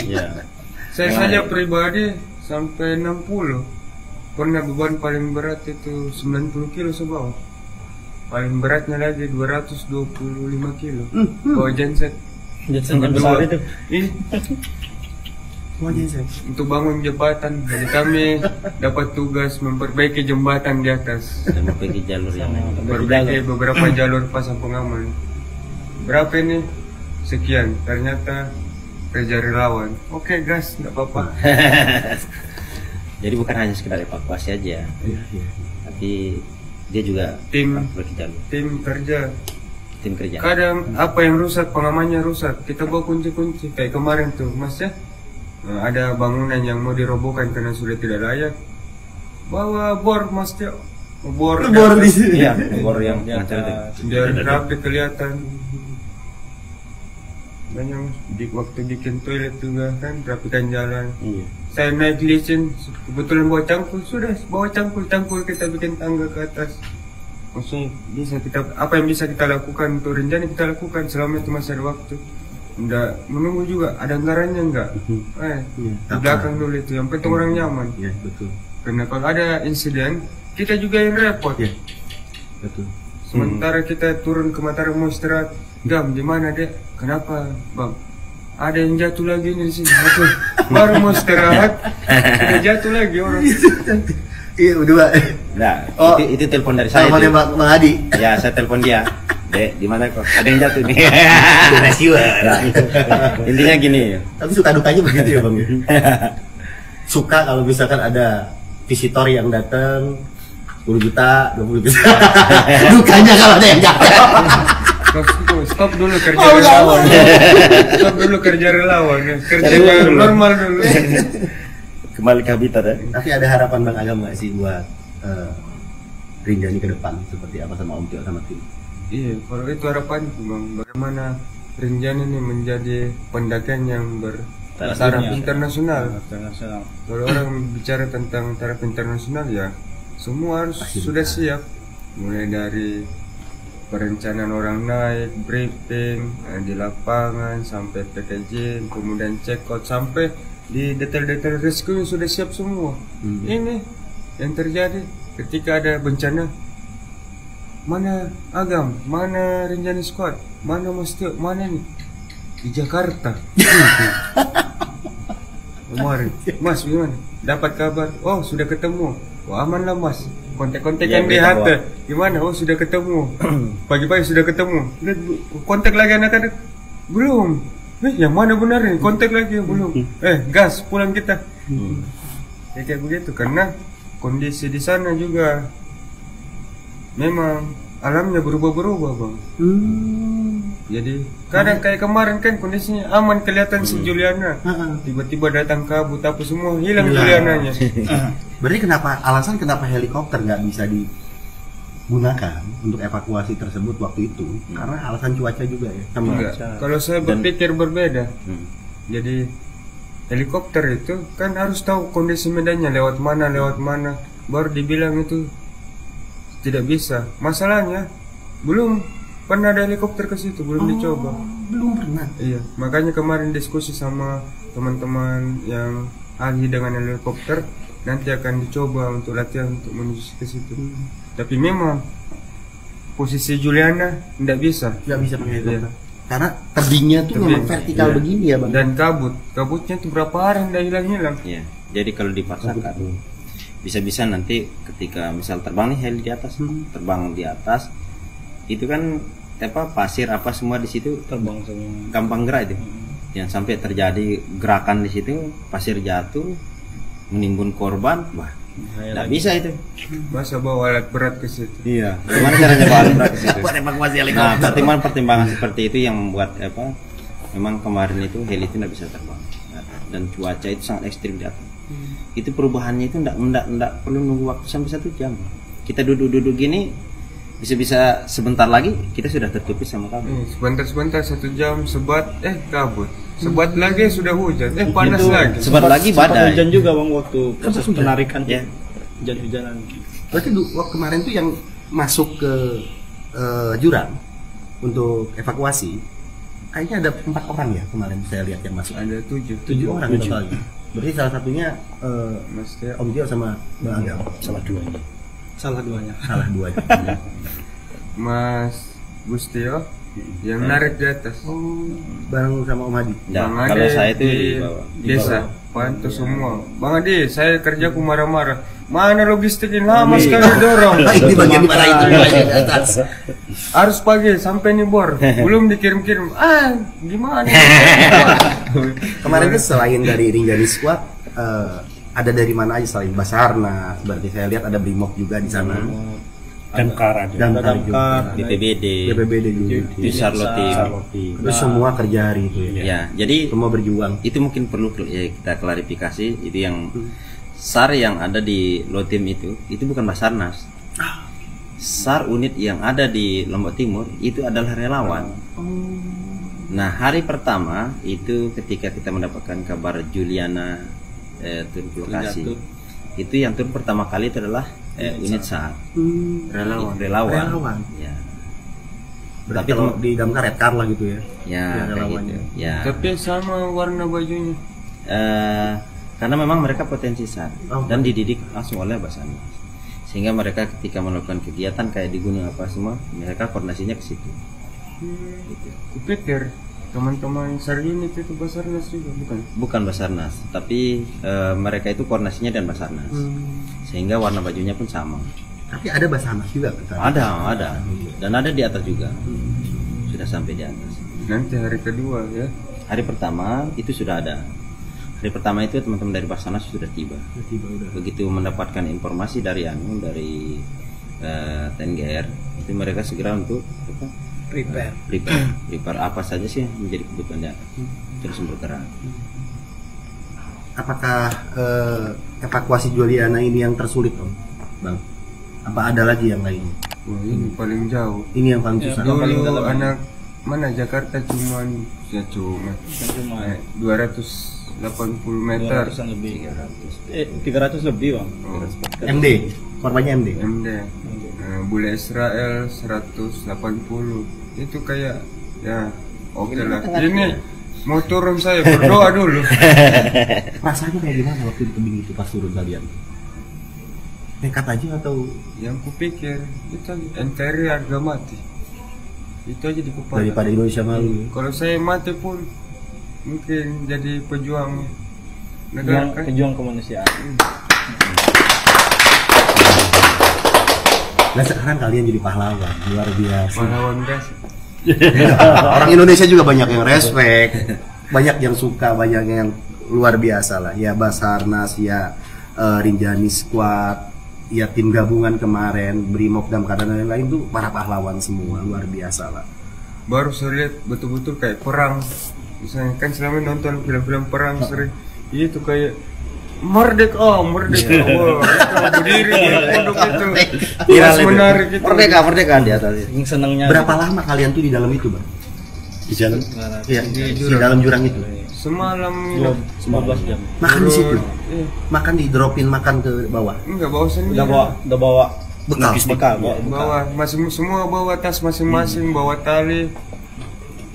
Speaker 4: Ya.
Speaker 6: Saya saja pribadi sampai 60. Pernah beban paling berat itu 90 kilo sebawa. Paling beratnya lagi 225 kilo. Bawa genset.
Speaker 4: Jetson yang besar itu.
Speaker 6: Ini untuk bangun jembatan. Jadi kami dapat tugas memperbaiki jembatan di atas.
Speaker 3: Memperbaiki jalur yang lain.
Speaker 6: Memperbaiki beberapa jalur pasang pengaman. Berapa ini? Sekian. Ternyata kerja relawan. Oke gas, nggak apa-apa.
Speaker 3: Jadi bukan hanya sekedar evakuasi aja, tapi dia juga
Speaker 6: Tim
Speaker 3: memperbaiki jalur.
Speaker 6: tim kerja.
Speaker 3: Tim kerja.
Speaker 6: Kadang apa yang rusak, pengamannya rusak, kita bawa kunci-kunci. Kayak kemarin tuh, Mas ya, ada bangunan yang mau dirobohkan karena sudah tidak layak. Bawa bor, Mas ya, bor
Speaker 2: di sini.
Speaker 3: Iya, bor yang macam itu.
Speaker 6: biar rapi kelihatan. Banyak waktu bikin toilet juga kan, rapikan jalan. Saya naik licin, kebetulan bawa cangkul, sudah bawa cangkul kita bikin tangga ke atas. Maksudnya bisa kita, apa yang bisa kita lakukan untuk Rinjani kita lakukan selama itu masih ada waktu. Enggak menunggu juga, ada anggarannya enggak? Di belakang dulu itu, yang penting orang nyaman.
Speaker 2: Iya, betul.
Speaker 6: Karena kalau ada insiden, kita juga yang repot.
Speaker 2: Iya, betul.
Speaker 6: Sementara kita turun ke Mataram mau istirahat, Gam, di mana dek? Kenapa, Bang? Ada yang jatuh lagi nih di sini. Aduh, baru mau istirahat, udah jatuh lagi orang.
Speaker 2: Iya, berdua.
Speaker 3: Nah,
Speaker 2: Oh.
Speaker 3: itu telepon dari saya.
Speaker 2: Teleponnya
Speaker 3: itu.
Speaker 2: Bang Hadi.
Speaker 3: Ya, saya telepon dia. Dek, di mana kok? Ada yang jatuh nih.
Speaker 2: Rescue.
Speaker 3: Intinya gini.
Speaker 2: Tapi suka dukanya begitu ya, Bang. Suka kalau misalkan ada visitor yang datang 10 juta, 20 juta. Dukanya kalau ada yang jatuh.
Speaker 6: Stop dulu kerja relawan. Stop dulu kerja relawan. Kerja normal dulu.
Speaker 3: Kembali ke habitat ya.
Speaker 2: Tapi ada harapan Bang Agam nggak sih buat Rinjani ke depan seperti apa sama Om Tio sama tim?
Speaker 6: Iya, kalau itu harapan Bang, bagaimana Rinjani ini menjadi pendakian yang bertaraf internasional. Kalau orang bicara tentang taraf internasional ya, semua harus sudah siap. Mulai dari perencanaan orang naik, briefing di lapangan, sampai packaging, kemudian check out, sampai di detail-detail rescue sudah siap semua. Ini yang terjadi ketika ada bencana. Mana Agam, mana Rinjani Squad, mana Mas Tio, mana nih? Di Jakarta. Kemarin, Mas gimana? Dapat kabar? Oh sudah ketemu. Oh aman lah Mas. Kontak-kontakan di HT. Gimana? Oh sudah ketemu. Pagi-pagi sudah ketemu. Lihat, kontak lagi anak-anak. Belum. Yang mana benar nih? Kontak lagi belum. Gas pulang kita. Ya kayak begitu karena kondisi di sana juga memang alamnya berubah-berubah bang. Jadi kadang kayak kemarin kan kondisinya aman kelihatan si Juliana, tiba-tiba datang kabut apa semua hilang Juliananya.
Speaker 2: Berarti alasan kenapa helikopter nggak bisa digunakan untuk evakuasi tersebut waktu itu karena alasan cuaca juga ya?
Speaker 6: Enggak. Kalau saya berpikir berbeda. Jadi helikopter itu kan harus tahu kondisi medannya lewat mana baru dibilang itu tidak bisa. Masalahnya belum pernah ada helikopter ke situ, belum dicoba.
Speaker 2: Belum pernah.
Speaker 6: Iya, makanya kemarin diskusi sama teman-teman yang ahli dengan helikopter, nanti akan dicoba untuk latihan untuk menuju ke situ. Tapi memang posisi Juliana tidak bisa.
Speaker 2: Nggak bisa pakai helikopter. Karena tebingnya tuh memang vertikal begini ya bang.
Speaker 6: Dan kabutnya tuh berapa hari udah hilang-hilang.
Speaker 3: Iya. Jadi kalau dipaksakan bisa-bisa nanti ketika misal terbang nih heli di atas, terbang di atas itu kan pasir apa semua di situ
Speaker 4: terbang semua,
Speaker 3: gampang gerak itu. Yang sampai terjadi gerakan di situ, pasir jatuh, menimbun korban, nggak bisa itu.
Speaker 6: Masa bawa alat berat ke situ?
Speaker 3: Iya. Gimana caranya bawa alat berat ke situ?
Speaker 2: Evakuasi
Speaker 3: Nah,
Speaker 2: helikopter.
Speaker 3: pertimbangan seperti itu yang membuat memang kemarin itu heli itu nggak bisa terbang dan cuaca itu sangat ekstrim di atas. Itu perubahannya itu nggak perlu nunggu waktu sampai 1 jam. Kita duduk gini bisa sebentar lagi kita sudah tertutup sama kabut.
Speaker 6: Sebentar 1 jam sebat kabut. Sebat lagi sudah hujan. Panas
Speaker 4: Itu
Speaker 6: lagi.
Speaker 3: Sebentar lagi badai.
Speaker 4: hujan juga bang waktu proses
Speaker 2: hujan.
Speaker 4: penarikan
Speaker 3: Ya.
Speaker 4: hujan-hujanan.
Speaker 2: Berarti waktu kemarin tuh yang masuk ke jurang untuk evakuasi, kayaknya ada 4 orang ya kemarin saya lihat yang masuk.
Speaker 6: Ada 7
Speaker 2: orang totalnya. Berarti salah satunya
Speaker 6: Mas Tio.
Speaker 2: Om Tio sama Bang Agam.
Speaker 4: Salah duanya.
Speaker 2: Salah duanya.
Speaker 6: Mas Gustio yang narik di atas.
Speaker 2: Bareng sama Om Hadi.
Speaker 3: Nah,
Speaker 6: Bang
Speaker 3: kalau
Speaker 6: Ade
Speaker 3: saya itu
Speaker 6: di
Speaker 3: di bawah.
Speaker 6: desa Pantu semua. Bang Ade, saya kerjaku marah-marah. Mana logistiknya lama sekali dorong.
Speaker 2: Ini bagian mana itu bagian di atas.
Speaker 6: Harus pagi sampai nih bor. Belum dikirim-kirim. Gimana?
Speaker 2: Kemarin tuh selain dari Rinjani Squad, ada dari mana aja selain Basarnas? Berarti saya lihat ada Brimob juga di sana.
Speaker 7: Damkar ada.
Speaker 2: Damkar juga.
Speaker 3: BPBD,
Speaker 2: BPBD juga.
Speaker 3: di Sarlotim.
Speaker 2: Terus semua kerja hari itu ya.
Speaker 3: Ya, jadi
Speaker 2: Semua berjuang.
Speaker 3: itu mungkin perlu kita klarifikasi itu yang SAR yang ada di Lotim itu bukan Basarnas. SAR unit yang ada di Lombok Timur itu adalah relawan. Nah, hari pertama itu ketika kita mendapatkan kabar Juliana turun ke lokasi, itu yang turun pertama kali itu adalah unit SAR. Relawan. Ya.
Speaker 2: Berarti kalau di Damkar red car lah gitu ya.
Speaker 3: Ya, kayak
Speaker 2: relawannya.
Speaker 3: gitu. Ya.
Speaker 6: Tapi sama warna bajunya.
Speaker 3: Karena memang mereka potensi SAR
Speaker 2: Oh.
Speaker 3: dan dididik langsung oleh Basarnas, sehingga mereka ketika melakukan kegiatan kayak di gunung apa semua mereka koordinasinya ke situ. Gitu.
Speaker 6: Kupikir teman-teman SAR unit itu Basarnas juga
Speaker 3: Bukan Basarnas, tapi mereka itu koordinasinya dan Basarnas, sehingga warna bajunya pun sama.
Speaker 2: Tapi ada Basarnas juga kan?
Speaker 3: Ada dan ada di atas juga, sudah sampai di atas.
Speaker 6: Nanti hari kedua ya.
Speaker 3: Hari pertama itu sudah ada. Hari pertama itu teman-teman dari Basarnas sudah tiba. Begitu mendapatkan informasi dari TNGR, itu mereka segera untuk prepare apa saja sih yang menjadi kebutuhannya, terus bergerak.
Speaker 2: Apakah evakuasi Juliana ini yang tersulit Om? Bang? Apa ada lagi yang lainnya?
Speaker 6: Wah, ini paling jauh.
Speaker 2: Ini yang paling susah.
Speaker 6: Dulu anak mana Jakarta cuma 280 meter.
Speaker 4: 200-an lebih. 300 lebih bang.
Speaker 2: MD, korbannya MD.
Speaker 6: MD. Bule Israel 180. Itu kayak ya oke lah. Ini mau turun saya berdoa dulu.
Speaker 2: Rasanya kayak gimana waktu di tebing itu pas turun kalian? Nekat aja atau
Speaker 6: Yang kupikir itu aja, NKRI harga mati. Itu aja di kepala.
Speaker 2: daripada Indonesia malu?
Speaker 6: Kalau saya mati pun mungkin jadi pejuang negara kan.
Speaker 4: Pejuang kemanusiaan.
Speaker 2: Nah sekarang kalian jadi pahlawan, luar biasa.
Speaker 6: Pahlawan gas.
Speaker 2: Orang Indonesia juga banyak yang respect, banyak yang suka, banyak yang luar biasa lah. Ya Basarnas, ya Rinjani Squad, ya tim gabungan kemarin, Brimob dan lain-lain tuh para pahlawan semua, luar biasa lah.
Speaker 6: Baru saya lihat betul-betul kayak perang. Misalnya kan selama ini nonton film-film perang sering itu kayak merdeka, wah itu berdiri di pondok itu,
Speaker 2: Viral itu.
Speaker 6: menarik itu.
Speaker 2: Merdeka di atas.
Speaker 4: Yang senangnya
Speaker 2: Berapa lama kalian tuh di dalam itu, Bang? Di dalam? Iya, di dalam jurang itu.
Speaker 6: Semalam
Speaker 4: 15 jam.
Speaker 2: Makan di situ.
Speaker 6: Iya.
Speaker 2: Makan di dropin makan ke bawah.
Speaker 6: Enggak bawa sendiri.
Speaker 4: Udah bawa
Speaker 2: Bekal.
Speaker 4: bekal,
Speaker 6: Bawa masing semua bawa tas masing-masing, bawa tali,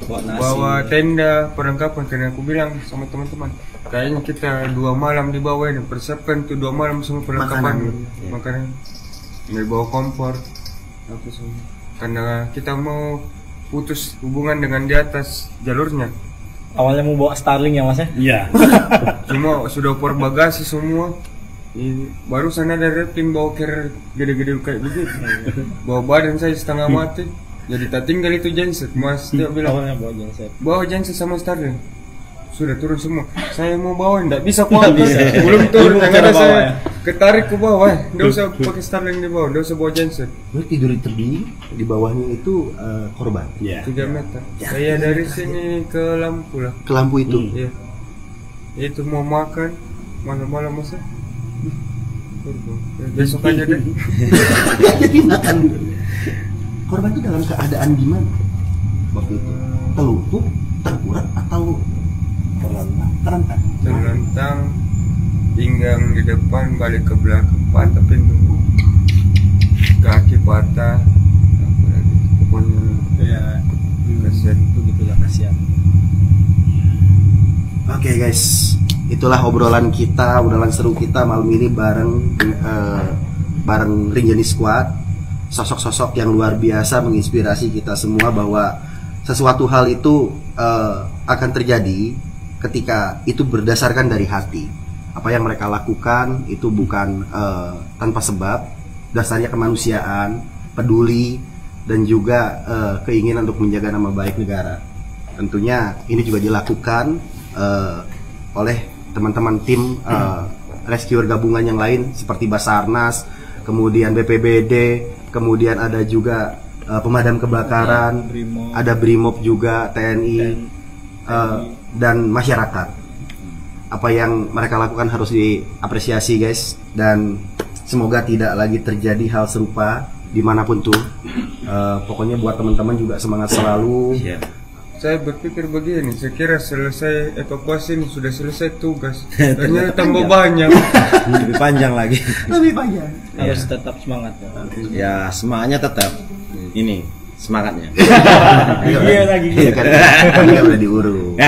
Speaker 4: bawa nasi.
Speaker 6: bawa tenda, perlengkapan. Karena aku bilang sama teman-teman, kayaknya kita 2 malam di bawah ini, persiapkan tuh 2 malam semua perlengkapan, makanan, nggak bawa kompor, apa semua. Karena kita mau putus hubungan dengan di atas jalurnya.
Speaker 4: Awalnya mau bawa Starlink ya Mas ya?
Speaker 1: Iya.
Speaker 6: Cuma sudah opor bagasi semua. Barusan ada repin bawa carrier gede-gede kayak begitu. Bawa badan saya setengah mati. Jadi tak tinggal itu genset. Mas dia bilang
Speaker 4: Awalnya bawa genset.
Speaker 6: bawa genset sama Starlink. Sudah turun semua. Saya mau bawa, enggak bisa kok. Belum turun, yang ada saya ketarik ke bawah. Enggak usah pakai Starlink di bawah, enggak usah bawa genset.
Speaker 2: Lu tidur di tebing, di bawahnya itu korban.
Speaker 1: Iya.
Speaker 6: 3 meter. Saya dari sini ke lampu lah.
Speaker 2: Ke lampu itu.
Speaker 6: Iya. Itu mau makan malam-malam masa. Korban. Besok aja deh.
Speaker 2: Jadi makan. Korban itu dalam keadaan gimana waktu itu? Telungkup, tengkurap atau terlentang?
Speaker 6: Terlentang, pinggang di depan, balik ke belakang, patah pintu, kaki patah, apa lagi? Pokoknya
Speaker 4: Ya,
Speaker 6: kasihan.
Speaker 4: begitulah kasihan.
Speaker 2: Oke guys, itulah obrolan kita, obrolan seru kita malam ini bareng Rinjani Squad. Sosok-sosok yang luar biasa menginspirasi kita semua bahwa sesuatu hal itu akan terjadi ketika itu berdasarkan dari hati. Apa yang mereka lakukan itu bukan tanpa sebab, dasarnya kemanusiaan, peduli, dan juga keinginan untuk menjaga nama baik negara. Tentunya ini juga dilakukan oleh teman-teman tim rescuer gabungan yang lain seperti Basarnas, kemudian BPBD, kemudian ada juga pemadam kebakaran,
Speaker 4: Brimob.
Speaker 2: ada Brimob juga, TNI, dan masyarakat. Apa yang mereka lakukan harus diapresiasi guys, dan semoga tidak lagi terjadi hal serupa dimanapun tuh. Pokoknya buat teman-teman juga semangat selalu.
Speaker 6: Saya berpikir begini, saya kira selesai evakuasi ini sudah selesai tugas. Ternyata tambah banyak.
Speaker 8: Lebih panjang lagi.
Speaker 2: Lebih banyak.
Speaker 4: Harus tetap semangat ya.
Speaker 8: Ya semangatnya tetap. Ini semangatnya.
Speaker 2: Iya lagi. Iya kan. Kita udah diurus.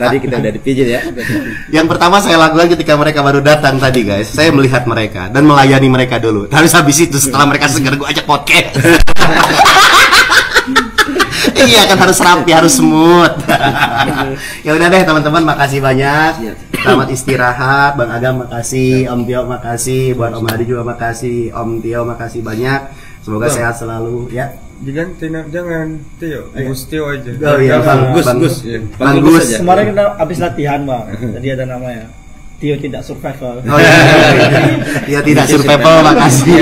Speaker 8: Tadi kita udah dipijit ya.
Speaker 2: Yang pertama saya lakukan ketika mereka baru datang tadi guys, saya melihat mereka dan melayani mereka dulu. Habis itu setelah mereka segar gue ajak podcast. Iya kan, harus rapi, harus smooth. Ya udah deh teman-teman, makasih banyak. Selamat istirahat, Bang Agam makasih, Om Tio makasih, buat Om Hadi juga makasih, Om Tio makasih banyak. Semoga
Speaker 6: Bang,
Speaker 2: sehat selalu ya.
Speaker 6: Diganti jangan Tio, Gus Tio aja.
Speaker 2: Oh iya, Bang
Speaker 8: Gus,
Speaker 2: Bang
Speaker 8: Gus.
Speaker 2: Bang Gus.
Speaker 4: Kemarin kita habis latihan Bang. Tadi ada namanya Tio tidak survival.
Speaker 2: Oh iya, ya tidak survival, makasih.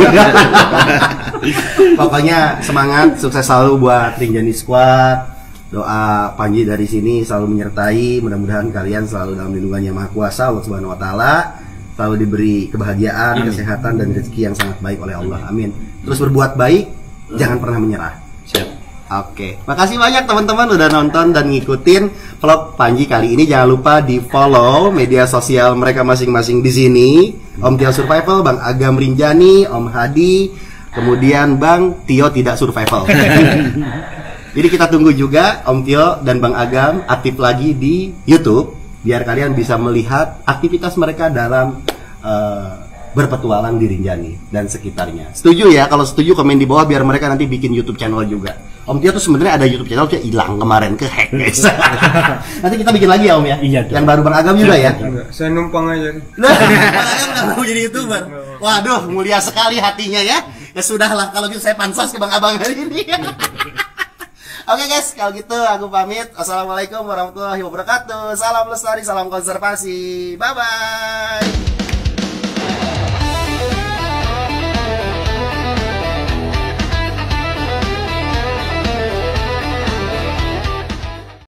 Speaker 2: Pokoknya semangat, sukses selalu buat Rinjani Squad. Doa Panji dari sini selalu menyertai. Mudah-mudahan kalian selalu dalam lindungan Yang Maha Kuasa Allah Subhanahu Wa Taala, selalu diberi kebahagiaan, kesehatan dan rezeki yang sangat baik oleh Allah. Amin. Terus berbuat baik, jangan pernah menyerah.
Speaker 8: Siap.
Speaker 2: Oke, makasih banyak teman-teman udah nonton dan ngikutin vlog Panji kali ini. Jangan lupa di follow media sosial mereka masing-masing di sini. Om Tio Survival, Bang Agam Rinjani, Om Hadi, kemudian Bang Tio Tidak Survival. Jadi kita tunggu juga Om Tio dan Bang Agam aktif lagi di YouTube biar kalian bisa melihat aktivitas mereka dalam berpetualang di Rinjani dan sekitarnya. Setuju ya? Kalau setuju komen di bawah biar mereka nanti bikin YouTube channel juga. Om Tio tuh sebenarnya ada YouTube channel dia hilang kemarin ke hack guys. Nanti kita bikin lagi ya Om ya.
Speaker 1: Iya,
Speaker 2: Yang baru Bang Agam juga ya.
Speaker 6: Enggak, saya numpang aja.
Speaker 2: Nah, Bang Agam nggak mau jadi YouTuber. Waduh, mulia sekali hatinya ya. Ya sudahlah kalau gitu saya pansos ke Bang Abang hari ini. Oke guys, kalau gitu aku pamit. Assalamualaikum warahmatullahi wabarakatuh. Salam lestari, salam konservasi. Bye bye.